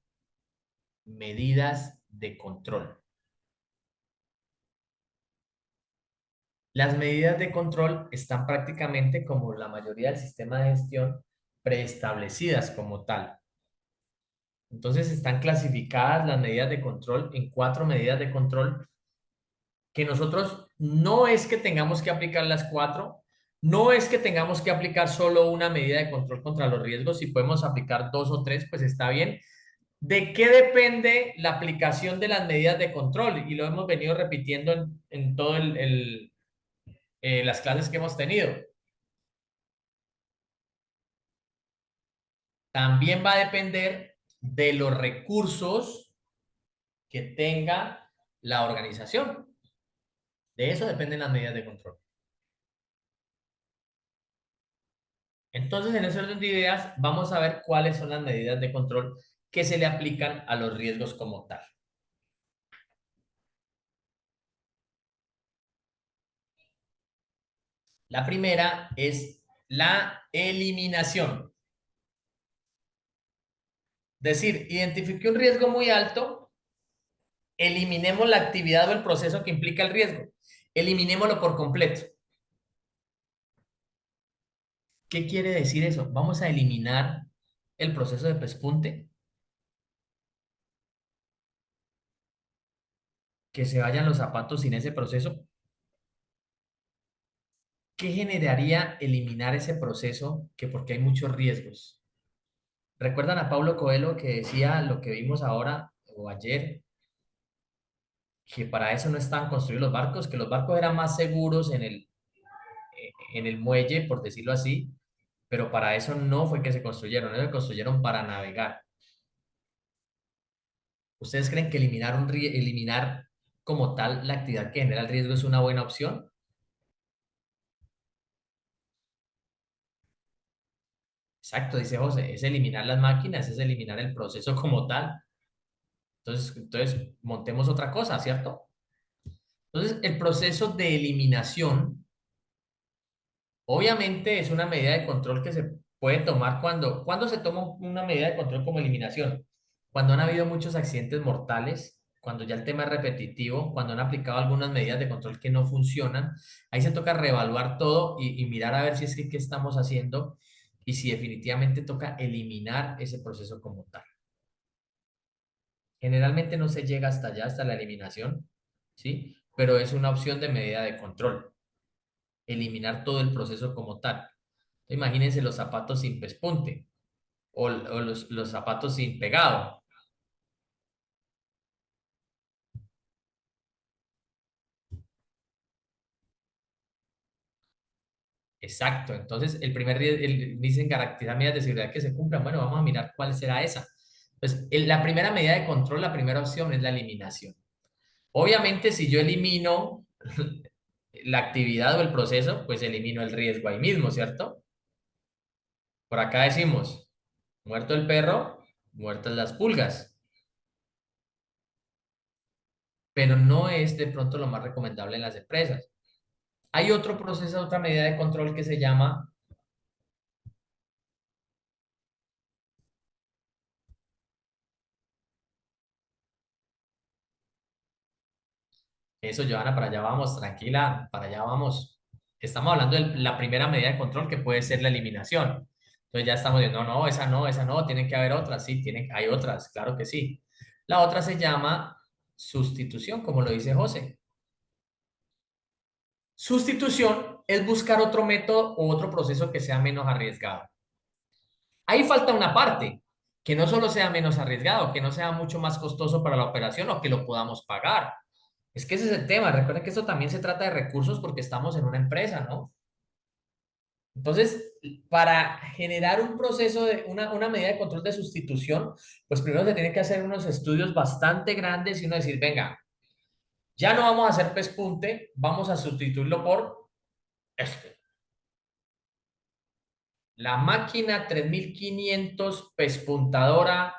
medidas de control. Las medidas de control están prácticamente como la mayoría del sistema de gestión preestablecidas como tal. Entonces están clasificadas las medidas de control en 4 medidas de control que nosotros no es que tengamos que aplicar las 4, no es que tengamos que aplicar solo una medida de control contra los riesgos, si podemos aplicar 2 o 3, pues está bien. ¿De qué depende la aplicación de las medidas de control? Y lo hemos venido repitiendo en todo las clases que hemos tenido. También va a depender de los recursos que tenga la organización. De eso dependen las medidas de control. Entonces, en ese orden de ideas, vamos a ver cuáles son las medidas de control que se le aplican a los riesgos como tal. La primera es la eliminación. Es decir, identifique un riesgo muy alto, eliminemos la actividad o el proceso que implica el riesgo. Eliminémoslo por completo. ¿Qué quiere decir eso? Vamos a eliminar el proceso de pespunte, que se vayan los zapatos sin ese proceso. ¿Qué generaría eliminar ese proceso? Que porque hay muchos riesgos. ¿Recuerdan a Paulo Coelho que decía lo que vimos ahora o ayer? Que para eso no estaban construidos los barcos, que los barcos eran más seguros en el muelle, por decirlo así, pero para eso no fue que se construyeron para navegar. ¿Ustedes creen que eliminar como tal la actividad que genera el riesgo es una buena opción? Exacto, dice José, es eliminar las máquinas, es eliminar el proceso como tal. Entonces montemos otra cosa, ¿cierto? Entonces, el proceso de eliminación, obviamente, es una medida de control que se puede tomar cuando se toma una medida de control como eliminación. Cuando han habido muchos accidentes mortales, cuando ya el tema es repetitivo, cuando han aplicado algunas medidas de control que no funcionan, ahí se toca reevaluar todo y mirar a ver si es que qué estamos haciendo y si definitivamente toca eliminar ese proceso como tal. Generalmente no se llega hasta allá, hasta la eliminación, ¿sí? Pero es una opción de medida de control, eliminar todo el proceso como tal. Imagínense los zapatos sin pespunte. o los zapatos sin pegado. Exacto. Entonces, el primer riesgo, dicen garantizar medidas de seguridad que se cumplan. Bueno, vamos a mirar cuál será esa. Pues la primera medida de control, la primera opción es la eliminación. Obviamente, si yo elimino la actividad o el proceso, pues elimino el riesgo ahí mismo, ¿cierto? Por acá decimos, muerto el perro, muertas las pulgas, pero no es de pronto lo más recomendable en las empresas. Hay otro proceso, otra medida de control que se llama, eso, Johanna, para allá vamos, tranquila, para allá vamos. Estamos hablando de la primera medida de control que puede ser la eliminación. Entonces ya estamos diciendo, no, esa no, tienen que haber otras, sí, hay otras, claro que sí. La otra se llama sustitución, como lo dice José. Sustitución es buscar otro método o otro proceso que sea menos arriesgado. Ahí falta una parte, que no solo sea menos arriesgado, que no sea mucho más costoso para la operación o que lo podamos pagar. Es que ese es el tema. Recuerden que esto también se trata de recursos porque estamos en una empresa, ¿no? Entonces, para generar un proceso de una medida de control de sustitución, pues primero se tienen que hacer unos estudios bastante grandes y uno decir, venga, ya no vamos a hacer pespunte, vamos a sustituirlo por esto. La máquina 3500 pespuntadora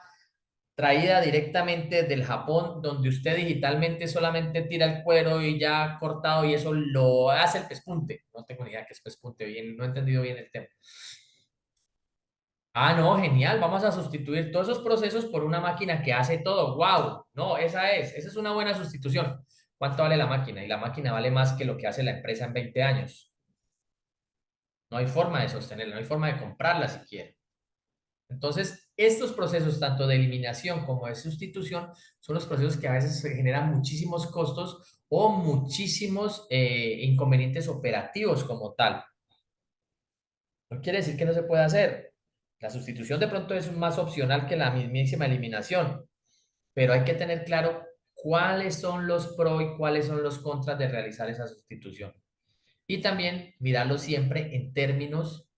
traída directamente del Japón, donde usted digitalmente solamente tira el cuero y ya cortado y eso lo hace el pespunte. No tengo ni idea qué es pespunte, bien, no he entendido bien el tema. Ah, no, genial, vamos a sustituir todos esos procesos por una máquina que hace todo. ¡Wow! No, esa es una buena sustitución. ¿Cuánto vale la máquina? Y la máquina vale más que lo que hace la empresa en 20 años. No hay forma de sostenerla, no hay forma de comprarla siquiera. Entonces, estos procesos, tanto de eliminación como de sustitución, son los procesos que a veces generan muchísimos costos o muchísimos inconvenientes operativos como tal. No quiere decir que no se pueda hacer. La sustitución de pronto es más opcional que la mismísima eliminación, pero hay que tener claro cuáles son los pros y cuáles son los contras de realizar esa sustitución. Y también mirarlo siempre en términos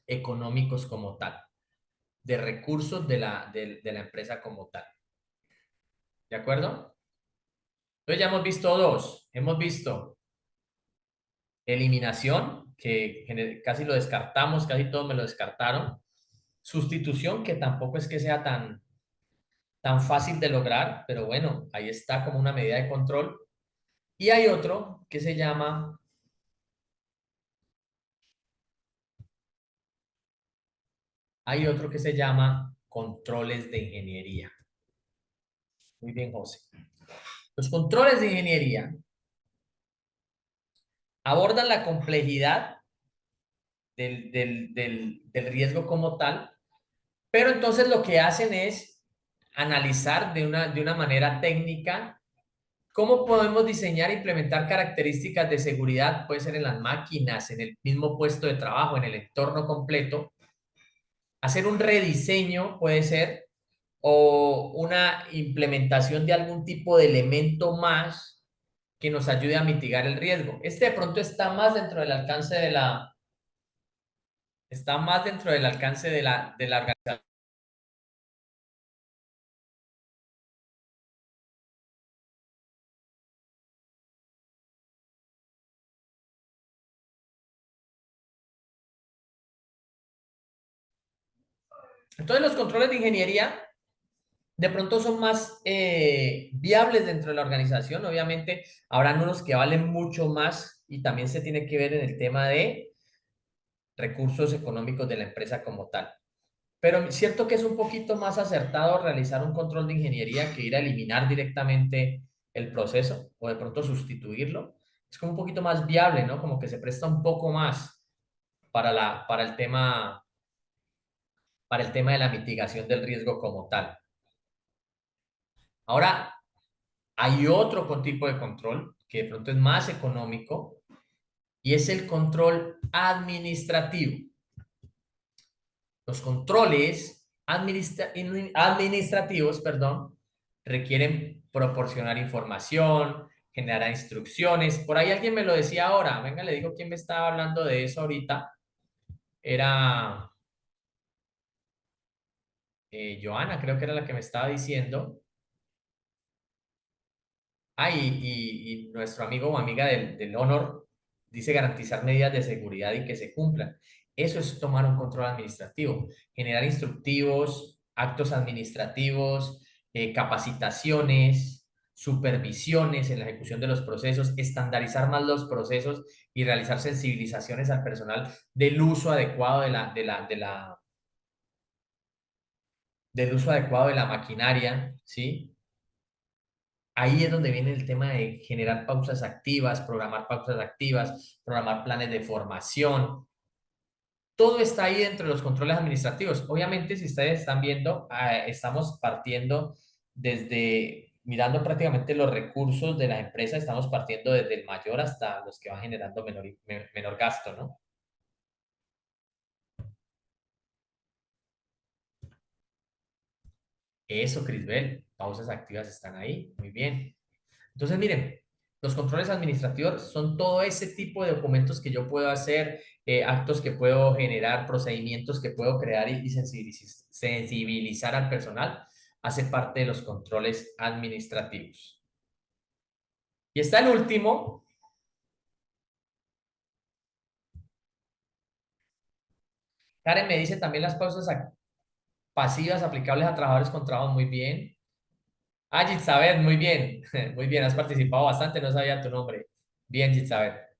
económicos como tal, de recursos de la empresa como tal. ¿De acuerdo? Entonces ya hemos visto dos. Hemos visto eliminación, que casi lo descartamos, casi todos me lo descartaron. Sustitución, que tampoco es que sea tan fácil de lograr, pero bueno, ahí está como una medida de control. Y hay otro que se llama, hay otro que se llama controles de ingeniería. Muy bien, José. Los controles de ingeniería abordan la complejidad del riesgo como tal, pero entonces lo que hacen es analizar de una manera técnica cómo podemos diseñar e implementar características de seguridad, puede ser en las máquinas, en el mismo puesto de trabajo, en el entorno completo, hacer un rediseño puede ser, o una implementación de algún tipo de elemento más que nos ayude a mitigar el riesgo. Este de pronto está más dentro del alcance está más dentro del alcance de la organización. Entonces los controles de ingeniería de pronto son más viables dentro de la organización. Obviamente habrán unos que valen mucho más y también se tiene que ver en el tema de recursos económicos de la empresa como tal. Pero es cierto que es un poquito más acertado realizar un control de ingeniería que ir a eliminar directamente el proceso o de pronto sustituirlo. Es como un poquito más viable, ¿no? Como que se presta un poco más para el tema de la mitigación del riesgo como tal. Ahora, hay otro tipo de control que de pronto es más económico y es el control administrativo. Los controles administrativos, perdón, requieren proporcionar información, generar instrucciones. Por ahí alguien me lo decía ahora. Venga, le digo quién me estaba hablando de eso ahorita. Era Joana, creo que era la que me estaba diciendo. Ah, y nuestro amigo o amiga del Honor dice garantizar medidas de seguridad y que se cumplan. Eso es tomar un control administrativo, generar instructivos, actos administrativos, capacitaciones, supervisiones en la ejecución de los procesos, estandarizar más los procesos y realizar sensibilizaciones al personal del uso adecuado del uso adecuado de la maquinaria, ¿sí? Ahí es donde viene el tema de generar pausas activas, programar planes de formación. Todo está ahí dentro de los controles administrativos. Obviamente, si ustedes están viendo, estamos partiendo desde, mirando prácticamente los recursos de la empresa, estamos partiendo desde el mayor hasta los que van generando menor gasto, ¿no? Eso, Crisbel, pausas activas están ahí. Muy bien. Entonces, miren, los controles administrativos son todo ese tipo de documentos que yo puedo hacer, actos que puedo generar, procedimientos que puedo crear y sensibilizar al personal, hace parte de los controles administrativos. Y está el último. Karen me dice también las pausas pasivas aplicables a trabajadores con trabajo. Muy bien. Ah, Jitsabet, muy bien. Muy bien, has participado bastante, no sabía tu nombre. Bien, Jitsabet.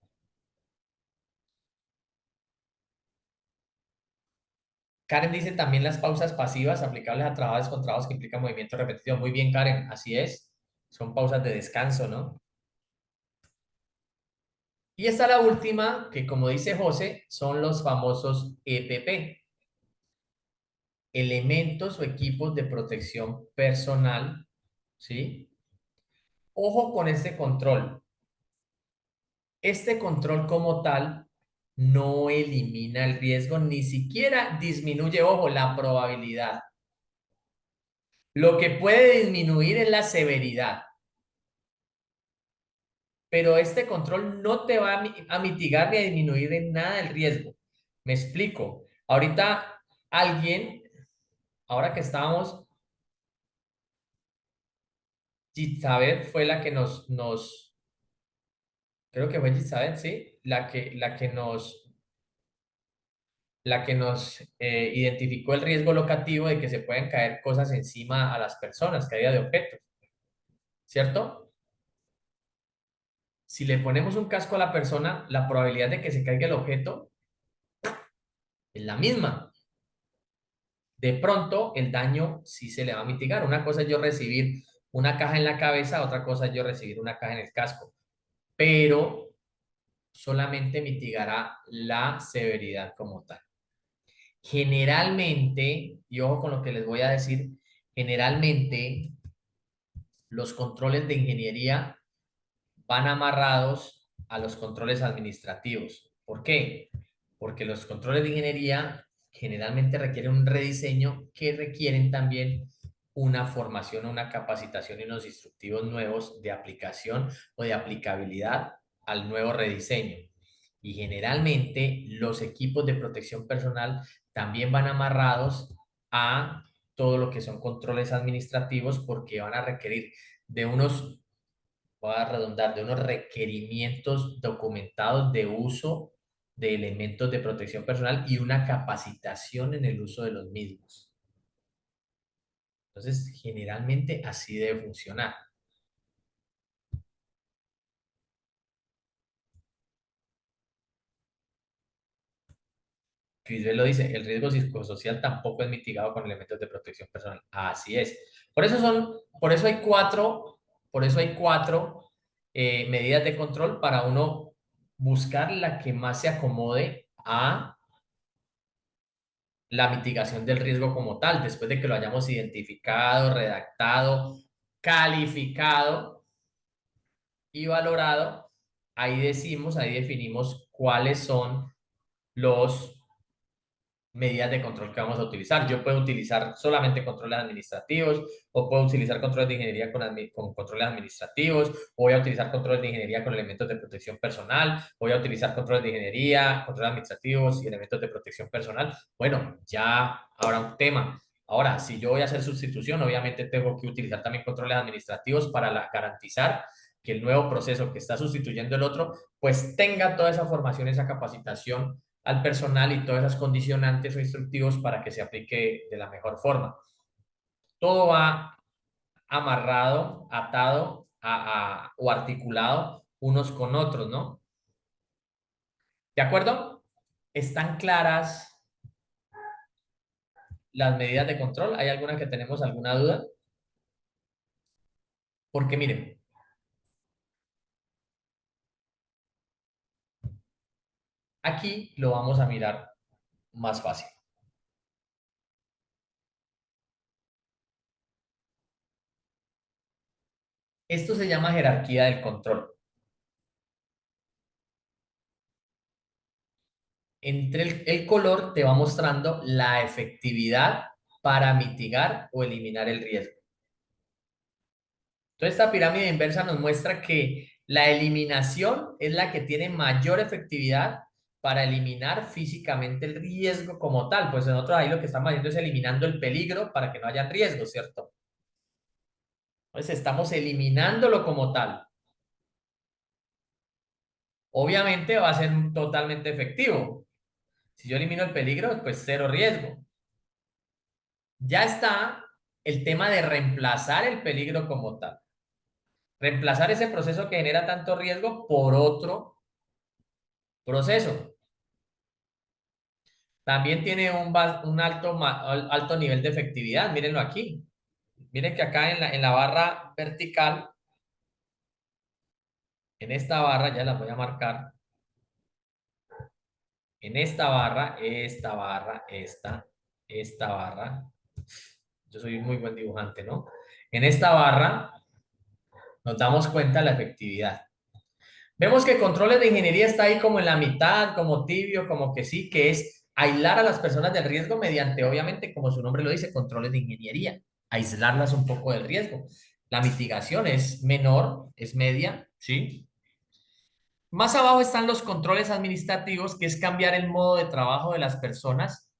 Karen dice también las pausas pasivas aplicables a trabajos con trabajos que implican movimiento repetitivo. Muy bien, Karen, así es. Son pausas de descanso, ¿no? Y esta la última, que como dice José, son los famosos EPP, elementos o equipos de protección personal, ¿sí? Ojo con este control. Este control como tal no elimina el riesgo, ni siquiera disminuye, ojo, la probabilidad. Lo que puede disminuir es la severidad. Pero este control no te va a mitigar ni a disminuir en nada el riesgo. Me explico. Ahorita alguien, ahora que estábamos, Gisabel fue la que creo que fue Gisabel, sí, la que nos identificó el riesgo locativo de que se pueden caer cosas encima a las personas, caída de objetos, ¿cierto? Si le ponemos un casco a la persona, la probabilidad de que se caiga el objeto es la misma. De pronto el daño sí se le va a mitigar. Una cosa es yo recibir una caja en la cabeza, otra cosa es yo recibir una caja en el casco, pero solamente mitigará la severidad como tal. Generalmente, y ojo con lo que les voy a decir, generalmente los controles de ingeniería van amarrados a los controles administrativos. ¿Por qué? Porque los controles de ingeniería generalmente requieren un rediseño que requieren también una formación, una capacitación y unos instructivos nuevos de aplicación o de aplicabilidad al nuevo rediseño. Y generalmente los equipos de protección personal también van amarrados a todo lo que son controles administrativos porque van a requerir de unos, voy a redundar, de unos requerimientos documentados de uso de elementos de protección personal y una capacitación en el uso de los mismos. Entonces, generalmente así debe funcionar. Crisbel lo dice, el riesgo psicosocial tampoco es mitigado con elementos de protección personal. Así es. Por eso hay cuatro medidas de control para uno buscar la que más se acomode a la mitigación del riesgo como tal, después de que lo hayamos identificado, redactado, calificado y valorado, ahí definimos cuáles son los medidas de control que vamos a utilizar. Yo puedo utilizar solamente controles administrativos o puedo utilizar controles de ingeniería con controles administrativos, o voy a utilizar controles de ingeniería con elementos de protección personal, voy a utilizar controles de ingeniería, controles administrativos y elementos de protección personal. Bueno, ya habrá un tema. Ahora, si yo voy a hacer sustitución, obviamente tengo que utilizar también controles administrativos para garantizar que el nuevo proceso que está sustituyendo el otro, pues tenga toda esa formación, esa capacitación al personal y todas esas condicionantes o instructivos para que se aplique de la mejor forma. Todo va amarrado, atado o articulado unos con otros, ¿no? ¿De acuerdo? ¿Están claras las medidas de control? ¿Hay alguna que tenemos alguna duda? Porque miren, aquí lo vamos a mirar más fácil. Esto se llama jerarquía del control. Entre el color te va mostrando la efectividad para mitigar o eliminar el riesgo. Entonces, esta pirámide inversa nos muestra que la eliminación es la que tiene mayor efectividad para eliminar físicamente el riesgo como tal. Pues nosotros ahí lo que estamos haciendo es eliminando el peligro para que no haya riesgo, ¿cierto? Entonces, estamos eliminándolo como tal. Obviamente va a ser totalmente efectivo. Si yo elimino el peligro, pues cero riesgo. Ya está el tema de reemplazar el peligro como tal. Reemplazar ese proceso que genera tanto riesgo por otro proceso. También tiene un alto nivel de efectividad. Mírenlo aquí. Miren que acá en la barra vertical, en esta barra, ya la voy a marcar. En esta barra, esta barra. Yo soy muy buen dibujante, ¿no? En esta barra nos damos cuenta de la efectividad. Vemos que controles de ingeniería está ahí como en la mitad, como tibio, como que sí, que es aislar a las personas del riesgo mediante, obviamente, como su nombre lo dice, controles de ingeniería, aislarlas un poco del riesgo. La mitigación es menor, es media, ¿sí? Más abajo están los controles administrativos, que es cambiar el modo de trabajo de las personas,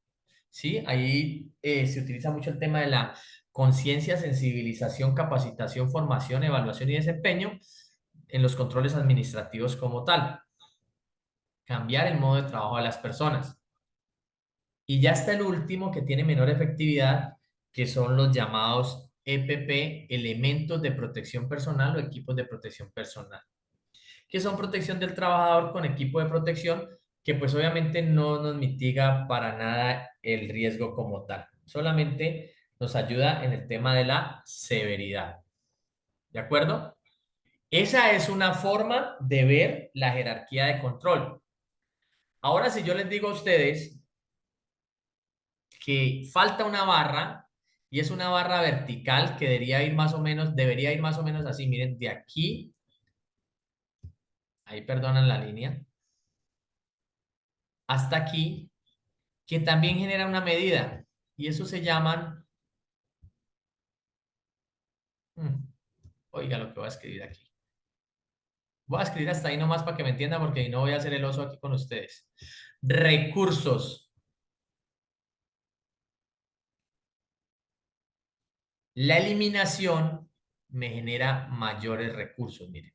¿sí? Ahí se utiliza mucho el tema de la conciencia, sensibilización, capacitación, formación, evaluación y desempeño en los controles administrativos como tal. Cambiar el modo de trabajo de las personas. Y ya está el último que tiene menor efectividad, que son los llamados EPP, elementos de protección personal o equipos de protección personal, que son protección del trabajador con equipo de protección, que pues obviamente no nos mitiga para nada el riesgo como tal, solamente nos ayuda en el tema de la severidad. ¿De acuerdo? Esa es una forma de ver la jerarquía de control. Ahora, si yo les digo a ustedes que falta una barra y es una barra vertical que debería ir más o menos así, miren, de aquí, ahí perdonan la línea, hasta aquí, que también genera una medida y eso se llaman, oiga lo que voy a escribir aquí. Voy a escribir hasta ahí nomás para que me entiendan porque no voy a hacer el oso aquí con ustedes. Recursos. La eliminación me genera mayores recursos, miren.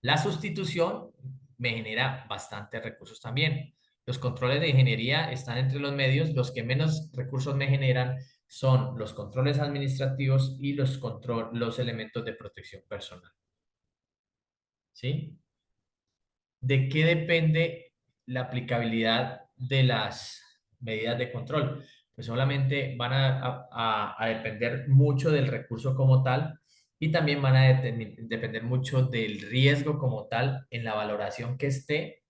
La sustitución me genera bastantes recursos también. Los controles de ingeniería están entre los medios. Los que menos recursos me generan son los controles administrativos y los elementos de protección personal. ¿Sí? ¿De qué depende la aplicabilidad de las medidas de control? Pues solamente van a depender mucho del recurso como tal y también van a depender mucho del riesgo como tal en la valoración que esté,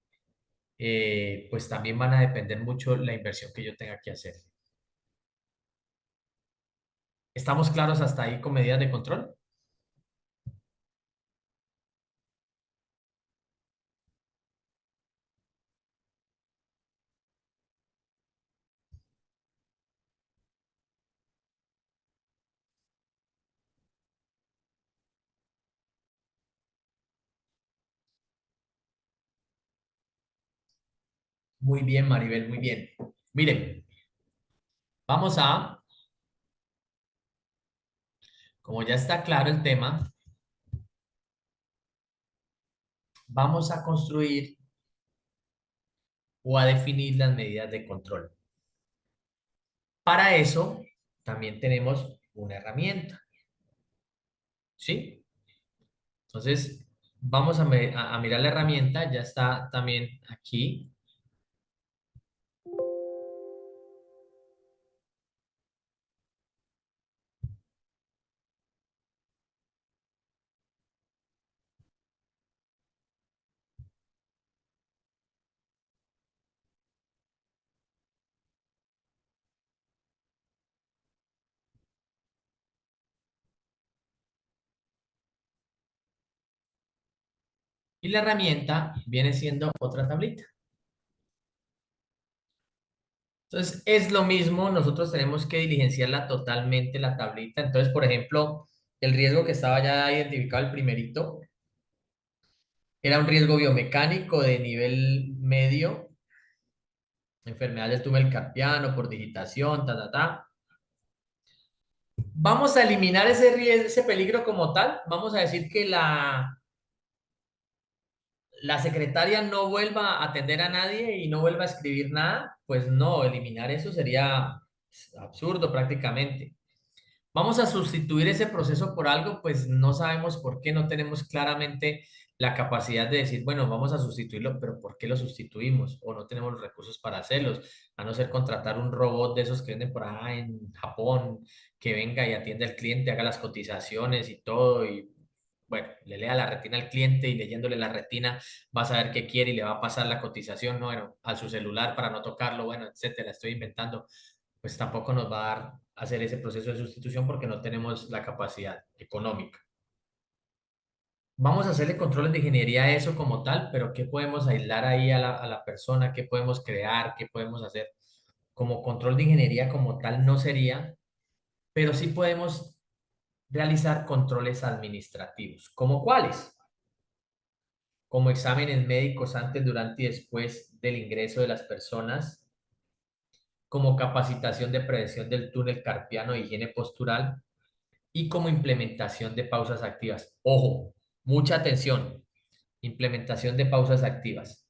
pues también van a depender mucho la inversión que yo tenga que hacer. ¿Estamos claros hasta ahí con medidas de control? Muy bien, Maribel, muy bien. Miren, vamos a, como ya está claro el tema, vamos a construir o a definir las medidas de control. Para eso, también tenemos una herramienta, ¿sí? Entonces, vamos a mirar la herramienta, ya está también aquí. Y la herramienta viene siendo otra tablita. Entonces, es lo mismo, nosotros tenemos que diligenciarla totalmente la tablita. Entonces, por ejemplo, el riesgo que estaba ya identificado, el primerito, era un riesgo biomecánico de nivel medio, enfermedad del túnel carpiano por digitación, ta, ta, ta. Vamos a eliminar ese riesgo, ese peligro como tal. Vamos a decir que la secretaria no vuelva a atender a nadie y no vuelva a escribir nada. Pues no, eliminar eso sería absurdo prácticamente. Vamos a sustituir ese proceso por algo, pues no sabemos por qué, no tenemos claramente la capacidad de decir, bueno, vamos a sustituirlo, pero ¿por qué lo sustituimos? O no tenemos los recursos para hacerlos, a no ser contratar un robot de esos que venden por ahí en Japón, que venga y atienda al cliente, haga las cotizaciones y todo, y bueno, le lea la retina al cliente y leyéndole la retina va a saber qué quiere y le va a pasar la cotización, no, bueno, a su celular para no tocarlo, bueno, etcétera, estoy inventando, pues tampoco nos va a dar hacer ese proceso de sustitución porque no tenemos la capacidad económica. Vamos a hacerle controles de ingeniería a eso como tal, pero ¿qué podemos aislar ahí a la persona? ¿Qué podemos crear? ¿Qué podemos hacer? Como control de ingeniería como tal no sería, pero sí podemos realizar controles administrativos. ¿Como cuáles? Como exámenes médicos antes, durante y después del ingreso de las personas, como capacitación de prevención del túnel carpiano e higiene postural, y como implementación de pausas activas. Ojo, mucha atención, implementación de pausas activas.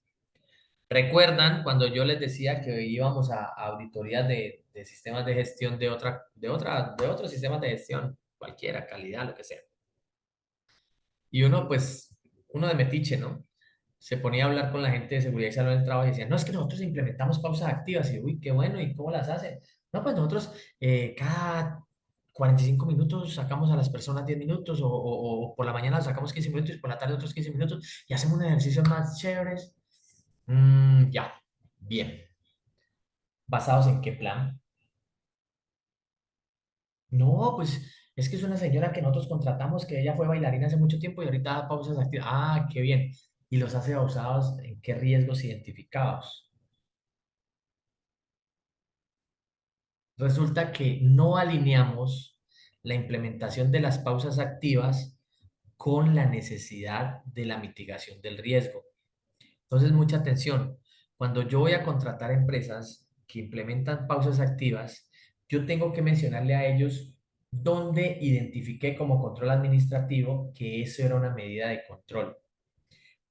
¿Recuerdan cuando yo les decía que íbamos a auditorías de sistemas de gestión de otros sistemas de gestión, cualquiera, calidad, lo que sea? Y uno, pues, uno de metiche, ¿no? Se ponía a hablar con la gente de seguridad y salud del trabajo y decía, no, es que nosotros implementamos pausas activas. Y uy, qué bueno, ¿y cómo las hacen? No, pues nosotros cada 45 minutos sacamos a las personas 10 minutos o por la mañana sacamos 15 minutos y por la tarde otros 15 minutos y hacemos un ejercicio más chéveres. Ya, bien. ¿Basados en qué plan? No, pues es que es una señora que nosotros contratamos, que ella fue bailarina hace mucho tiempo y ahorita da pausas activas. Ah, qué bien. ¿Y los hace basados en qué riesgos identificados? Resulta que no alineamos la implementación de las pausas activas con la necesidad de la mitigación del riesgo. Entonces, mucha atención. Cuando yo voy a contratar empresas que implementan pausas activas, yo tengo que mencionarle a ellos dónde identifiqué como control administrativo que eso era una medida de control,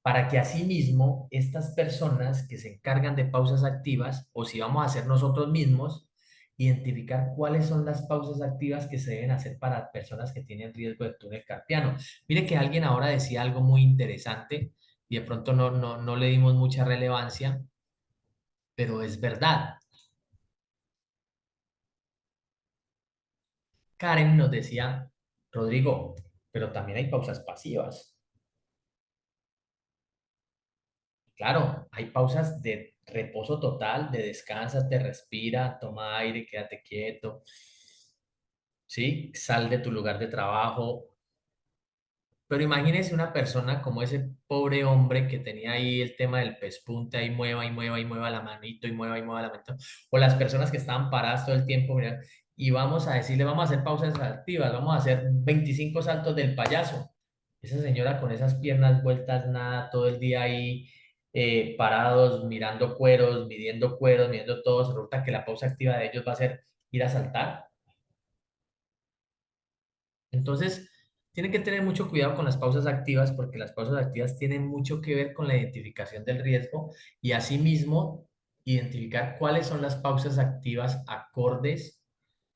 para que asimismo estas personas que se encargan de pausas activas, o si vamos a hacer nosotros mismos, identificar cuáles son las pausas activas que se deben hacer para personas que tienen riesgo de túnel carpiano. Mire que alguien ahora decía algo muy interesante y de pronto no le dimos mucha relevancia, pero es verdad. Karen nos decía, Rodrigo, pero también hay pausas pasivas. Claro, hay pausas de reposo total, de descansa, te respira, toma aire, quédate quieto, ¿sí? Sal de tu lugar de trabajo. Pero imagínese una persona como ese pobre hombre que tenía ahí el tema del pespunte, ahí mueva y mueva y mueva la manito y mueva la manito. O las personas que estaban paradas todo el tiempo, mira, y vamos a decirle, vamos a hacer pausas activas, vamos a hacer 25 saltos del payaso. Esa señora con esas piernas vueltas, nada, todo el día ahí. parados, mirando cueros, midiendo todo, se resulta que la pausa activa de ellos va a ser ir a saltar. Entonces, tienen que tener mucho cuidado con las pausas activas porque las pausas activas tienen mucho que ver con la identificación del riesgo y asimismo identificar cuáles son las pausas activas acordes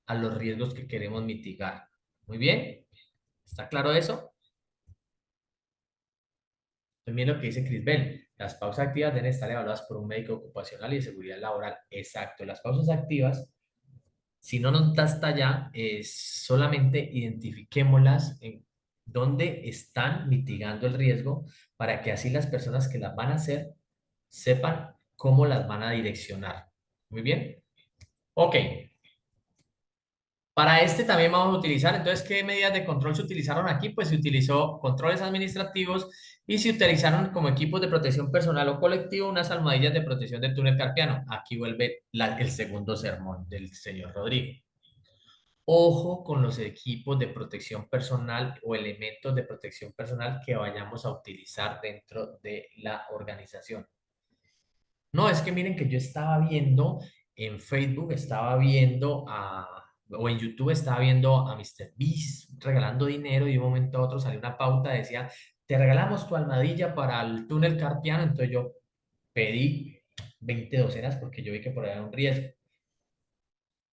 a los riesgos que queremos mitigar. Muy bien, ¿está claro eso? También lo que dice Chris Bell, las pausas activas deben estar evaluadas por un médico ocupacional y de seguridad laboral. Exacto, las pausas activas, si no nos da hasta allá, solamente identifiquémoslas en dónde están mitigando el riesgo para que así las personas que las van a hacer sepan cómo las van a direccionar. Muy bien. Ok, para este también vamos a utilizar, entonces, ¿qué medidas de control se utilizaron aquí? Pues se utilizó controles administrativos y se utilizaron como equipos de protección personal o colectivo unas almohadillas de protección del túnel carpiano. Aquí vuelve el segundo sermón del señor Rodrigo. Ojo con los equipos de protección personal o elementos de protección personal que vayamos a utilizar dentro de la organización. No, es que miren que yo estaba viendo en Facebook, o en YouTube estaba viendo a Mr. Beast regalando dinero y de un momento a otro salió una pauta, decía, te regalamos tu almohadilla para el túnel carpiano. Entonces yo pedí 20 docenas porque yo vi que por ahí era un riesgo.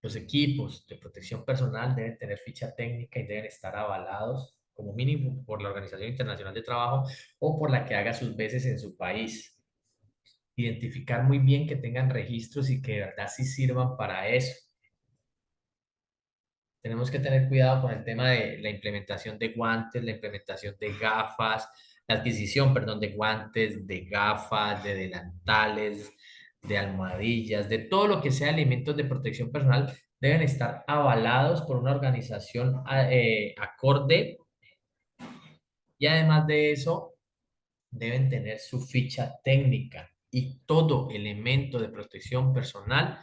Los equipos de protección personal deben tener ficha técnica y deben estar avalados como mínimo por la Organización Internacional de Trabajo o por la que haga sus veces en su país. Identificar muy bien que tengan registros y que de verdad sí sirvan para eso. Tenemos que tener cuidado con el tema de la implementación de guantes, la implementación de gafas, la adquisición, perdón, de guantes, de gafas, de delantales, de almohadillas, de todo lo que sea elementos de protección personal, deben estar avalados por una organización acorde y además de eso deben tener su ficha técnica y todo elemento de protección personal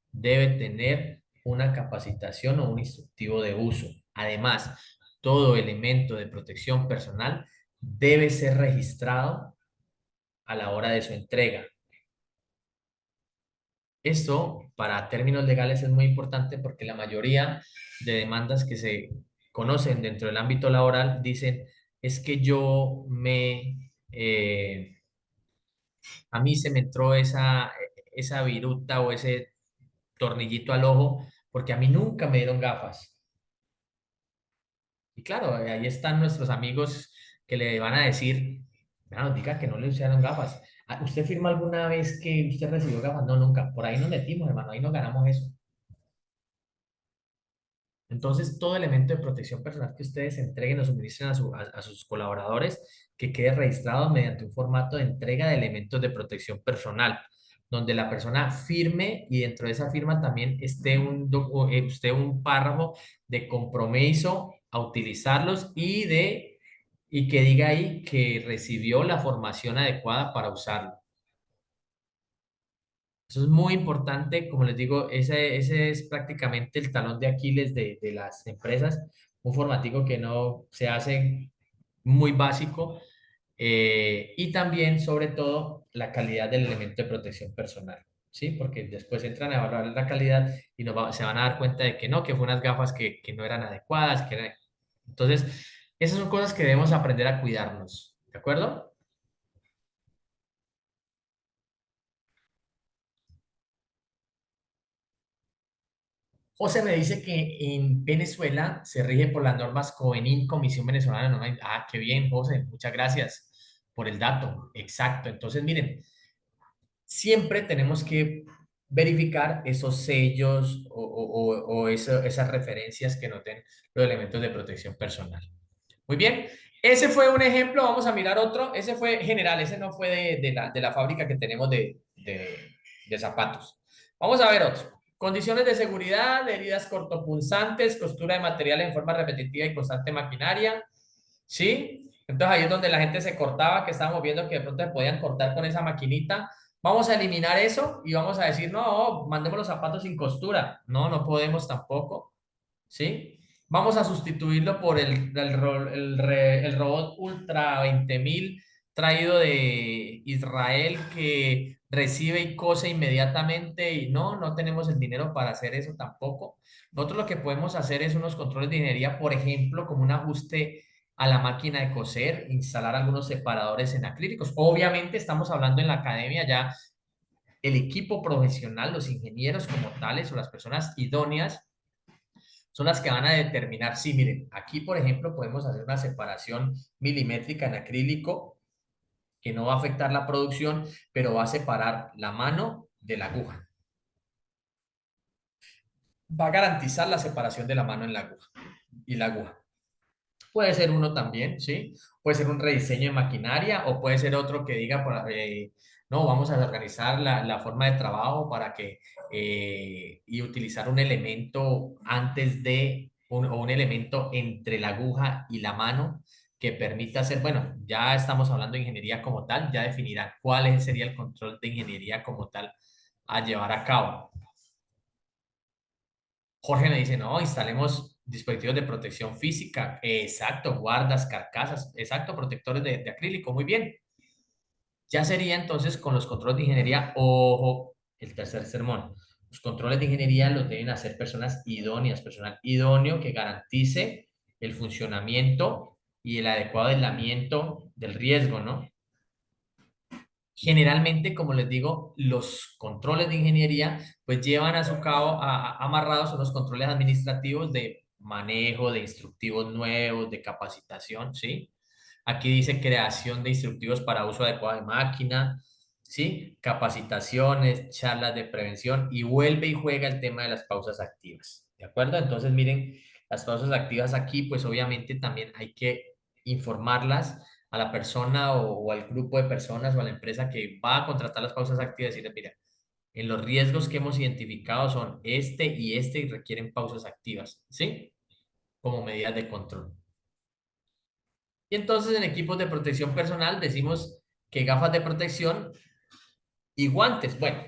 debe tener una capacitación o un instructivo de uso. Además, todo elemento de protección personal debe ser registrado a la hora de su entrega. Esto, para términos legales, es muy importante porque la mayoría de demandas que se conocen dentro del ámbito laboral dicen, es que a mí se me entró esa viruta o ese tornillito al ojo porque a mí nunca me dieron gafas. Y claro, ahí están nuestros amigos que le van a decir, no, diga que no le usaron gafas. Ah, ¿usted firma alguna vez que usted recibió gafas? No, nunca. Por ahí nos metimos, hermano, ahí nos ganamos eso. Entonces, todo elemento de protección personal que ustedes entreguen o suministren a sus colaboradores, que quede registrado mediante un formato de entrega de elementos de protección personal, donde la persona firme y dentro de esa firma también esté un párrafo de compromiso a utilizarlos y que diga ahí que recibió la formación adecuada para usarlo. Eso es muy importante, como les digo, ese es prácticamente el talón de Aquiles de las empresas, un formatico que no se hace muy básico y también, sobre todo, la calidad del elemento de protección personal, ¿sí? Porque después entran a evaluar la calidad y se van a dar cuenta de que no, que fue unas gafas que no eran adecuadas, Entonces, esas son cosas que debemos aprender a cuidarnos, ¿de acuerdo? José me dice que en Venezuela se rige por las normas COVENIN, Comisión Venezolana de Normas. Ah, qué bien, José, muchas gracias por el dato. Exacto. Entonces, miren, siempre tenemos que verificar esos sellos esas referencias que noten los elementos de protección personal. Muy bien, ese fue un ejemplo. Vamos a mirar otro. Ese fue general, ese no fue de la fábrica que tenemos de zapatos. Vamos a ver otro. Condiciones de seguridad, heridas cortopunzantes, costura de materiales en forma repetitiva y constante maquinaria. ¿Sí? Entonces ahí es donde la gente se cortaba, que estábamos viendo que de pronto se podían cortar con esa maquinita. Vamos a eliminar eso y vamos a decir, no, mandemos los zapatos sin costura. No, no podemos tampoco. ¿Sí? Vamos a sustituirlo por el robot Ultra 20.000 traído de Israel que recibe y cose inmediatamente y no tenemos el dinero para hacer eso tampoco. Nosotros lo que podemos hacer es unos controles de ingeniería, por ejemplo, como un ajuste a la máquina de coser, instalar algunos separadores en acrílicos. Obviamente estamos hablando en la academia ya el equipo profesional, los ingenieros como tales o las personas idóneas son las que van a determinar, sí, miren, aquí por ejemplo podemos hacer una separación milimétrica en acrílico que no va a afectar la producción, pero va a separar la mano de la aguja. Va a garantizar la separación de la mano en la aguja y la aguja. Puede ser uno también, ¿sí? Puede ser un rediseño de maquinaria o puede ser otro que diga, no, vamos a organizar la forma de trabajo para que y utilizar un elemento antes de, o un elemento entre la aguja y la mano que permita hacer, bueno, ya estamos hablando de ingeniería como tal, ya definirá cuál sería el control de ingeniería como tal a llevar a cabo. Jorge me dice, no, instalemos dispositivos de protección física. Exacto, guardas, carcasas, exacto, protectores de acrílico, muy bien. Ya sería entonces con los controles de ingeniería, ojo, el tercer sermón. Los controles de ingeniería los deben hacer personas idóneas, personal idóneo que garantice el funcionamiento y el adecuado aislamiento del riesgo, ¿no? Generalmente, como les digo, los controles de ingeniería pues llevan a su cabo amarrados unos controles administrativos de manejo de instructivos nuevos, de capacitación, ¿sí? Aquí dice creación de instructivos para uso adecuado de máquina, ¿sí? Capacitaciones, charlas de prevención y vuelve y juega el tema de las pausas activas, ¿de acuerdo? Entonces, miren, las pausas activas aquí pues obviamente también hay que informarlas a la persona o al grupo de personas o a la empresa que va a contratar las pausas activas y decirle, mira, en los riesgos que hemos identificado son este y requieren pausas activas, ¿sí? Como medidas de control. Y entonces en equipos de protección personal decimos que gafas de protección y guantes. Bueno,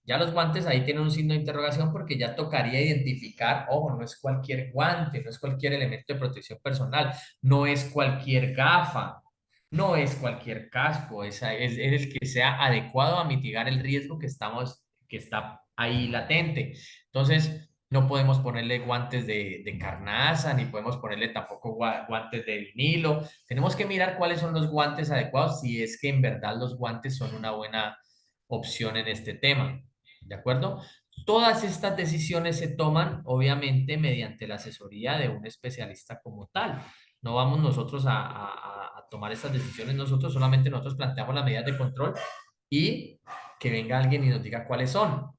ya los guantes ahí tienen un signo de interrogación porque ya tocaría identificar, ojo, no es cualquier guante, no es cualquier elemento de protección personal, no es cualquier gafa, no es cualquier casco, es el que sea adecuado a mitigar el riesgo que está ahí latente. Entonces, no podemos ponerle guantes de carnaza, ni podemos ponerle tampoco guantes de vinilo. Tenemos que mirar cuáles son los guantes adecuados si es que en verdad los guantes son una buena opción en este tema. ¿De acuerdo? Todas estas decisiones se toman, obviamente, mediante la asesoría de un especialista como tal. No vamos nosotros a tomar estas decisiones nosotros, solamente nosotros planteamos las medidas de control y que venga alguien y nos diga cuáles son.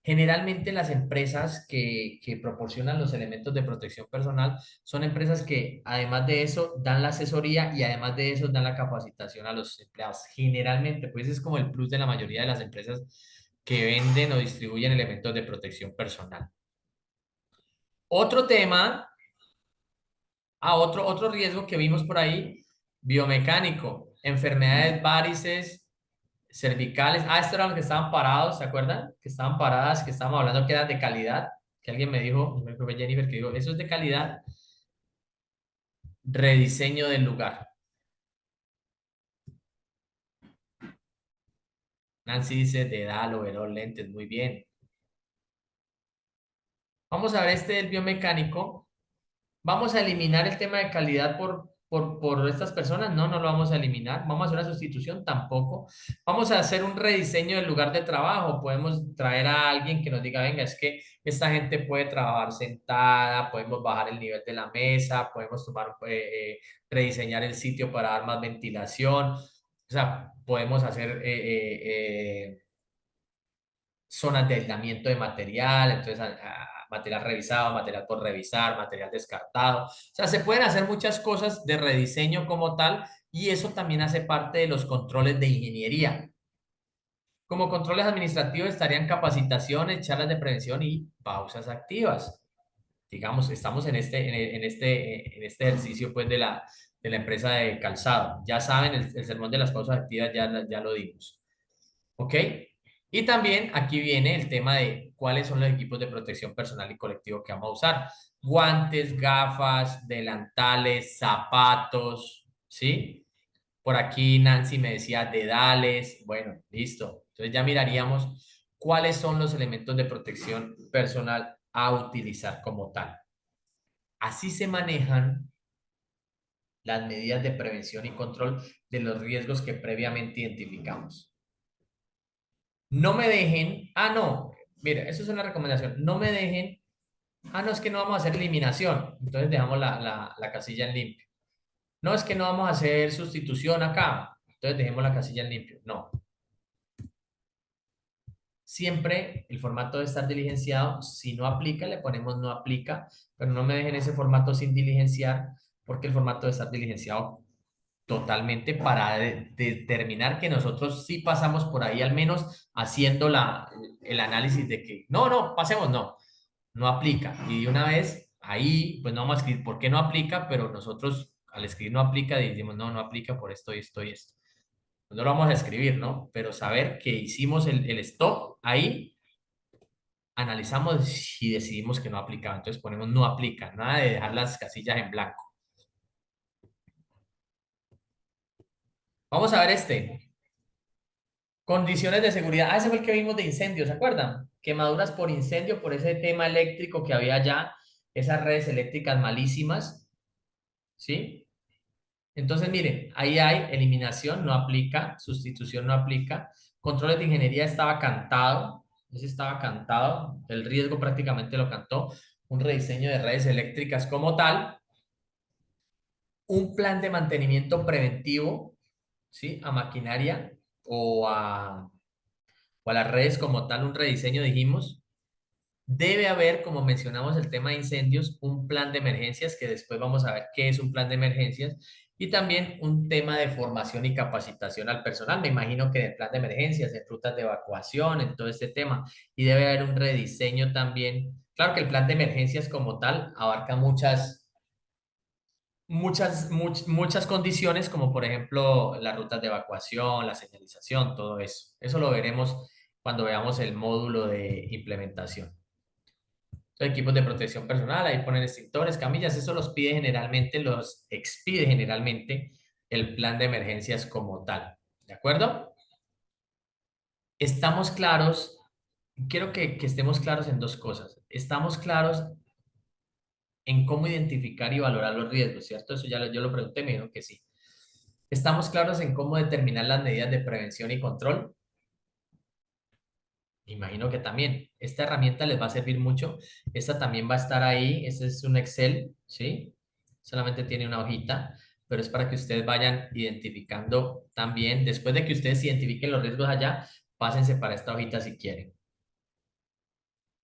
Generalmente las empresas que proporcionan los elementos de protección personal son empresas que además de eso dan la asesoría y además de eso dan la capacitación a los empleados. Generalmente, pues es como el plus de la mayoría de las empresas que venden o distribuyen elementos de protección personal. Otro tema, otro riesgo que vimos por ahí, biomecánico, enfermedades varices, cervicales. Estos eran los que estaban parados, ¿se acuerdan? Que estaban paradas, que estábamos hablando que eran de calidad, que alguien me dijo, me fue Jennifer, que dijo, eso es de calidad, rediseño del lugar. Nancy dice, de edad, overol, lentes, muy bien. Vamos a ver este del biomecánico. ¿Vamos a eliminar el tema de calidad por estas personas? No, no lo vamos a eliminar. ¿Vamos a hacer una sustitución? Tampoco. ¿Vamos a hacer un rediseño del lugar de trabajo? Podemos traer a alguien que nos diga, venga, es que esta gente puede trabajar sentada, podemos bajar el nivel de la mesa, podemos rediseñar el sitio para dar más ventilación. O sea, podemos hacer zonas de aislamiento de material, entonces material revisado, material por revisar, material descartado. O sea, se pueden hacer muchas cosas de rediseño como tal y eso también hace parte de los controles de ingeniería. Como controles administrativos estarían capacitaciones, charlas de prevención y pausas activas. Digamos, estamos en este ejercicio pues de la empresa de calzado. Ya saben, el sermón de las pausas activas ya lo dimos. ¿Ok? Y también aquí viene el tema de cuáles son los equipos de protección personal y colectivo que vamos a usar. Guantes, gafas, delantales, zapatos, ¿sí? Por aquí Nancy me decía dedales. Bueno, listo. Entonces ya miraríamos cuáles son los elementos de protección personal a utilizar como tal. Así se manejan las medidas de prevención y control de los riesgos que previamente identificamos. No me dejen, no, mira, eso es una recomendación, no me dejen, no, es que no vamos a hacer eliminación, entonces dejamos la casilla en limpio. No, es que no vamos a hacer sustitución acá, entonces dejemos la casilla en limpio. No, siempre el formato debe estar diligenciado. Si no aplica, le ponemos no aplica, pero no me dejen ese formato sin diligenciar, porque el formato debe estar diligenciado totalmente para determinar que nosotros sí pasamos por ahí, al menos haciendo el análisis de que no, pasemos, no aplica. Y de una vez ahí, pues no vamos a escribir por qué no aplica, pero nosotros al escribir no aplica, decimos no aplica por esto y esto y esto. No lo vamos a escribir, ¿no? Pero saber que hicimos el stop ahí, analizamos si decidimos que no aplicaba. Entonces ponemos no aplica, nada de dejar las casillas en blanco. Vamos a ver este. Condiciones de seguridad. Ese fue el que vimos de incendios, ¿se acuerdan? Quemaduras por incendio, por ese tema eléctrico que había allá, esas redes eléctricas malísimas, ¿sí? Entonces, miren, ahí hay eliminación, no aplica, sustitución no aplica, controles de ingeniería estaba cantado, ese estaba cantado, el riesgo prácticamente lo cantó, un rediseño de redes eléctricas como tal, un plan de mantenimiento preventivo, ¿sí? A maquinaria o a las redes como tal, un rediseño, dijimos. Debe haber, como mencionamos, el tema de incendios, un plan de emergencias, que después vamos a ver qué es un plan de emergencias, y también un tema de formación y capacitación al personal. Me imagino que en el plan de emergencias, en rutas de evacuación, en todo este tema, y debe haber un rediseño también. Claro que el plan de emergencias como tal abarca muchas condiciones, como por ejemplo las rutas de evacuación, la señalización, todo eso. Eso lo veremos cuando veamos el módulo de implementación. Entonces, equipos de protección personal, ahí ponen extintores, camillas, eso los pide generalmente, los expide generalmente el plan de emergencias como tal. ¿De acuerdo? Estamos claros, quiero que estemos claros en dos cosas. Estamos claros en cómo identificar y valorar los riesgos, ¿cierto? Eso ya yo lo pregunté, me dijeron que sí. Estamos claros en cómo determinar las medidas de prevención y control. Imagino que también. Esta herramienta les va a servir mucho. Esta también va a estar ahí. Este es un Excel, ¿sí? Solamente tiene una hojita, pero es para que ustedes vayan identificando también. Después de que ustedes identifiquen los riesgos allá, pásense para esta hojita si quieren.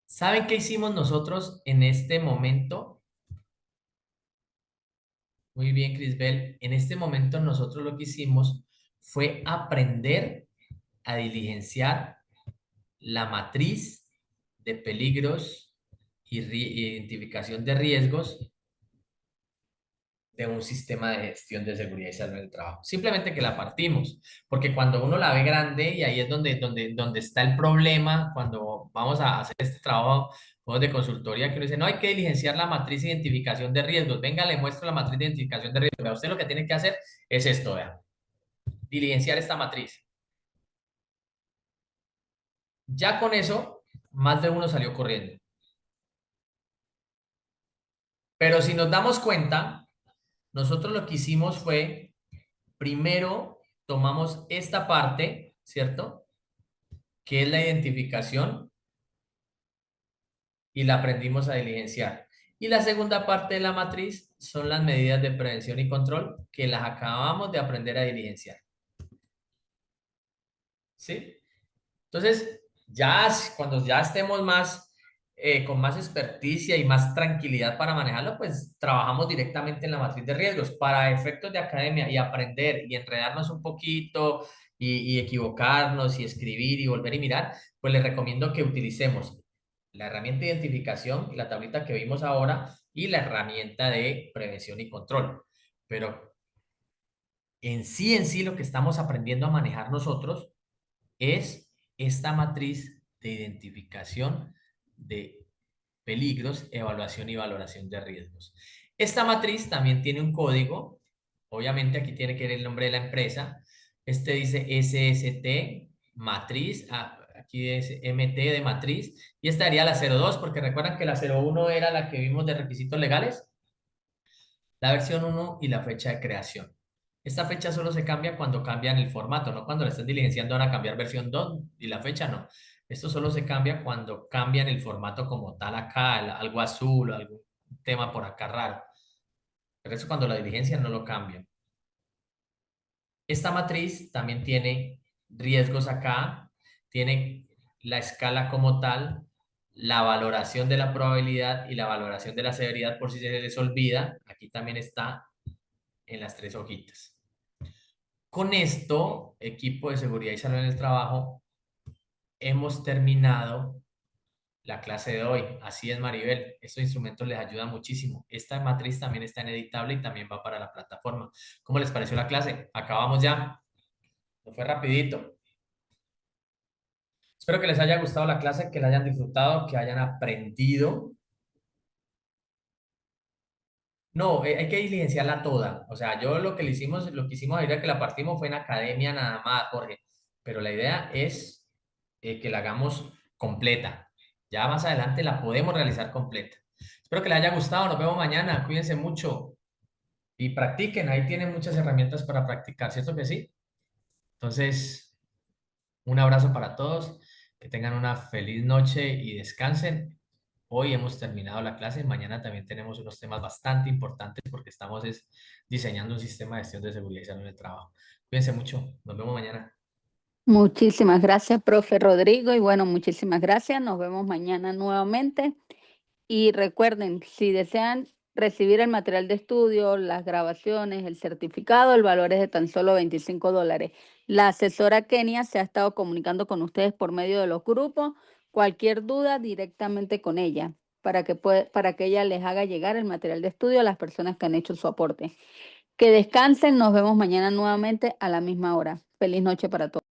¿Saben qué hicimos nosotros en este momento? Muy bien, Crisbel. En este momento nosotros lo que hicimos fue aprender a diligenciar la matriz de peligros y identificación de riesgos de un sistema de gestión de seguridad y salud en el trabajo. Simplemente que la partimos, porque cuando uno la ve grande, y ahí es donde está el problema, cuando vamos a hacer este trabajo de consultoría, que uno dice, no, hay que diligenciar la matriz de identificación de riesgos. Venga, le muestro la matriz de identificación de riesgos. Vea, usted lo que tiene que hacer es esto, vea, diligenciar esta matriz. Ya con eso, más de uno salió corriendo. Pero si nos damos cuenta, nosotros lo que hicimos fue, primero tomamos esta parte, ¿cierto? Que es la identificación y la aprendimos a diligenciar. Y la segunda parte de la matriz son las medidas de prevención y control que las acabamos de aprender a diligenciar. ¿Sí? Entonces, ya cuando ya estemos más, con más experticia y más tranquilidad para manejarlo, pues trabajamos directamente en la matriz de riesgos. Para efectos de academia y aprender y enredarnos un poquito y equivocarnos y escribir y volver y mirar, pues les recomiendo que utilicemos la herramienta de identificación, la tablita que vimos ahora, y la herramienta de prevención y control. Pero en sí, lo que estamos aprendiendo a manejar nosotros es esta matriz de identificación de peligros, evaluación y valoración de riesgos. Esta matriz también tiene un código Obviamente aquí tiene que ir el nombre de la empresa. Este dice SST matriz, aquí es MT de matriz, y esta haría la 02 porque recuerdan que la 01 era la que vimos de requisitos legales, la versión uno y la fecha de creación. Esta fecha solo se cambia cuando cambian el formato, no cuando le están diligenciando van a cambiar versión 2 y la fecha no. Esto solo se cambia cuando cambian el formato como tal acá, algo azul o algún tema por acá raro. Pero eso cuando la diligencian no lo cambian. Esta matriz también tiene riesgos acá, tiene la escala como tal, la valoración de la probabilidad y la valoración de la severidad por si se les olvida. Aquí también está en las tres hojitas. Con esto, equipo de seguridad y salud en el trabajo, hemos terminado la clase de hoy. Así es, Maribel. Estos instrumentos les ayudan muchísimo. Esta matriz también está en editable y también va para la plataforma. ¿Cómo les pareció la clase? Acabamos ya. No fue rapidito. Espero que les haya gustado la clase, que la hayan disfrutado, que hayan aprendido. No, hay que diligenciarla toda. O sea, yo lo que hicimos ahorita que la partimos fue en academia nada más, Jorge. Pero la idea es que la hagamos completa. Ya más adelante la podemos realizar completa. Espero que les haya gustado. Nos vemos mañana. Cuídense mucho y practiquen. Ahí tienen muchas herramientas para practicar, ¿cierto que sí? Entonces, un abrazo para todos. Que tengan una feliz noche y descansen. Hoy hemos terminado la clase, mañana también tenemos unos temas bastante importantes porque estamos diseñando un sistema de gestión de seguridad y salud en el trabajo. Cuídense mucho, nos vemos mañana. Muchísimas gracias, profe Rodrigo. Y bueno, muchísimas gracias. Nos vemos mañana nuevamente. Y recuerden, si desean recibir el material de estudio, las grabaciones, el certificado, el valor es de tan solo $25. La asesora Kenia se ha estado comunicando con ustedes por medio de los grupos. Cualquier duda, directamente con ella, para que ella les haga llegar el material de estudio a las personas que han hecho su aporte. Que descansen, nos vemos mañana nuevamente a la misma hora. Feliz noche para todos.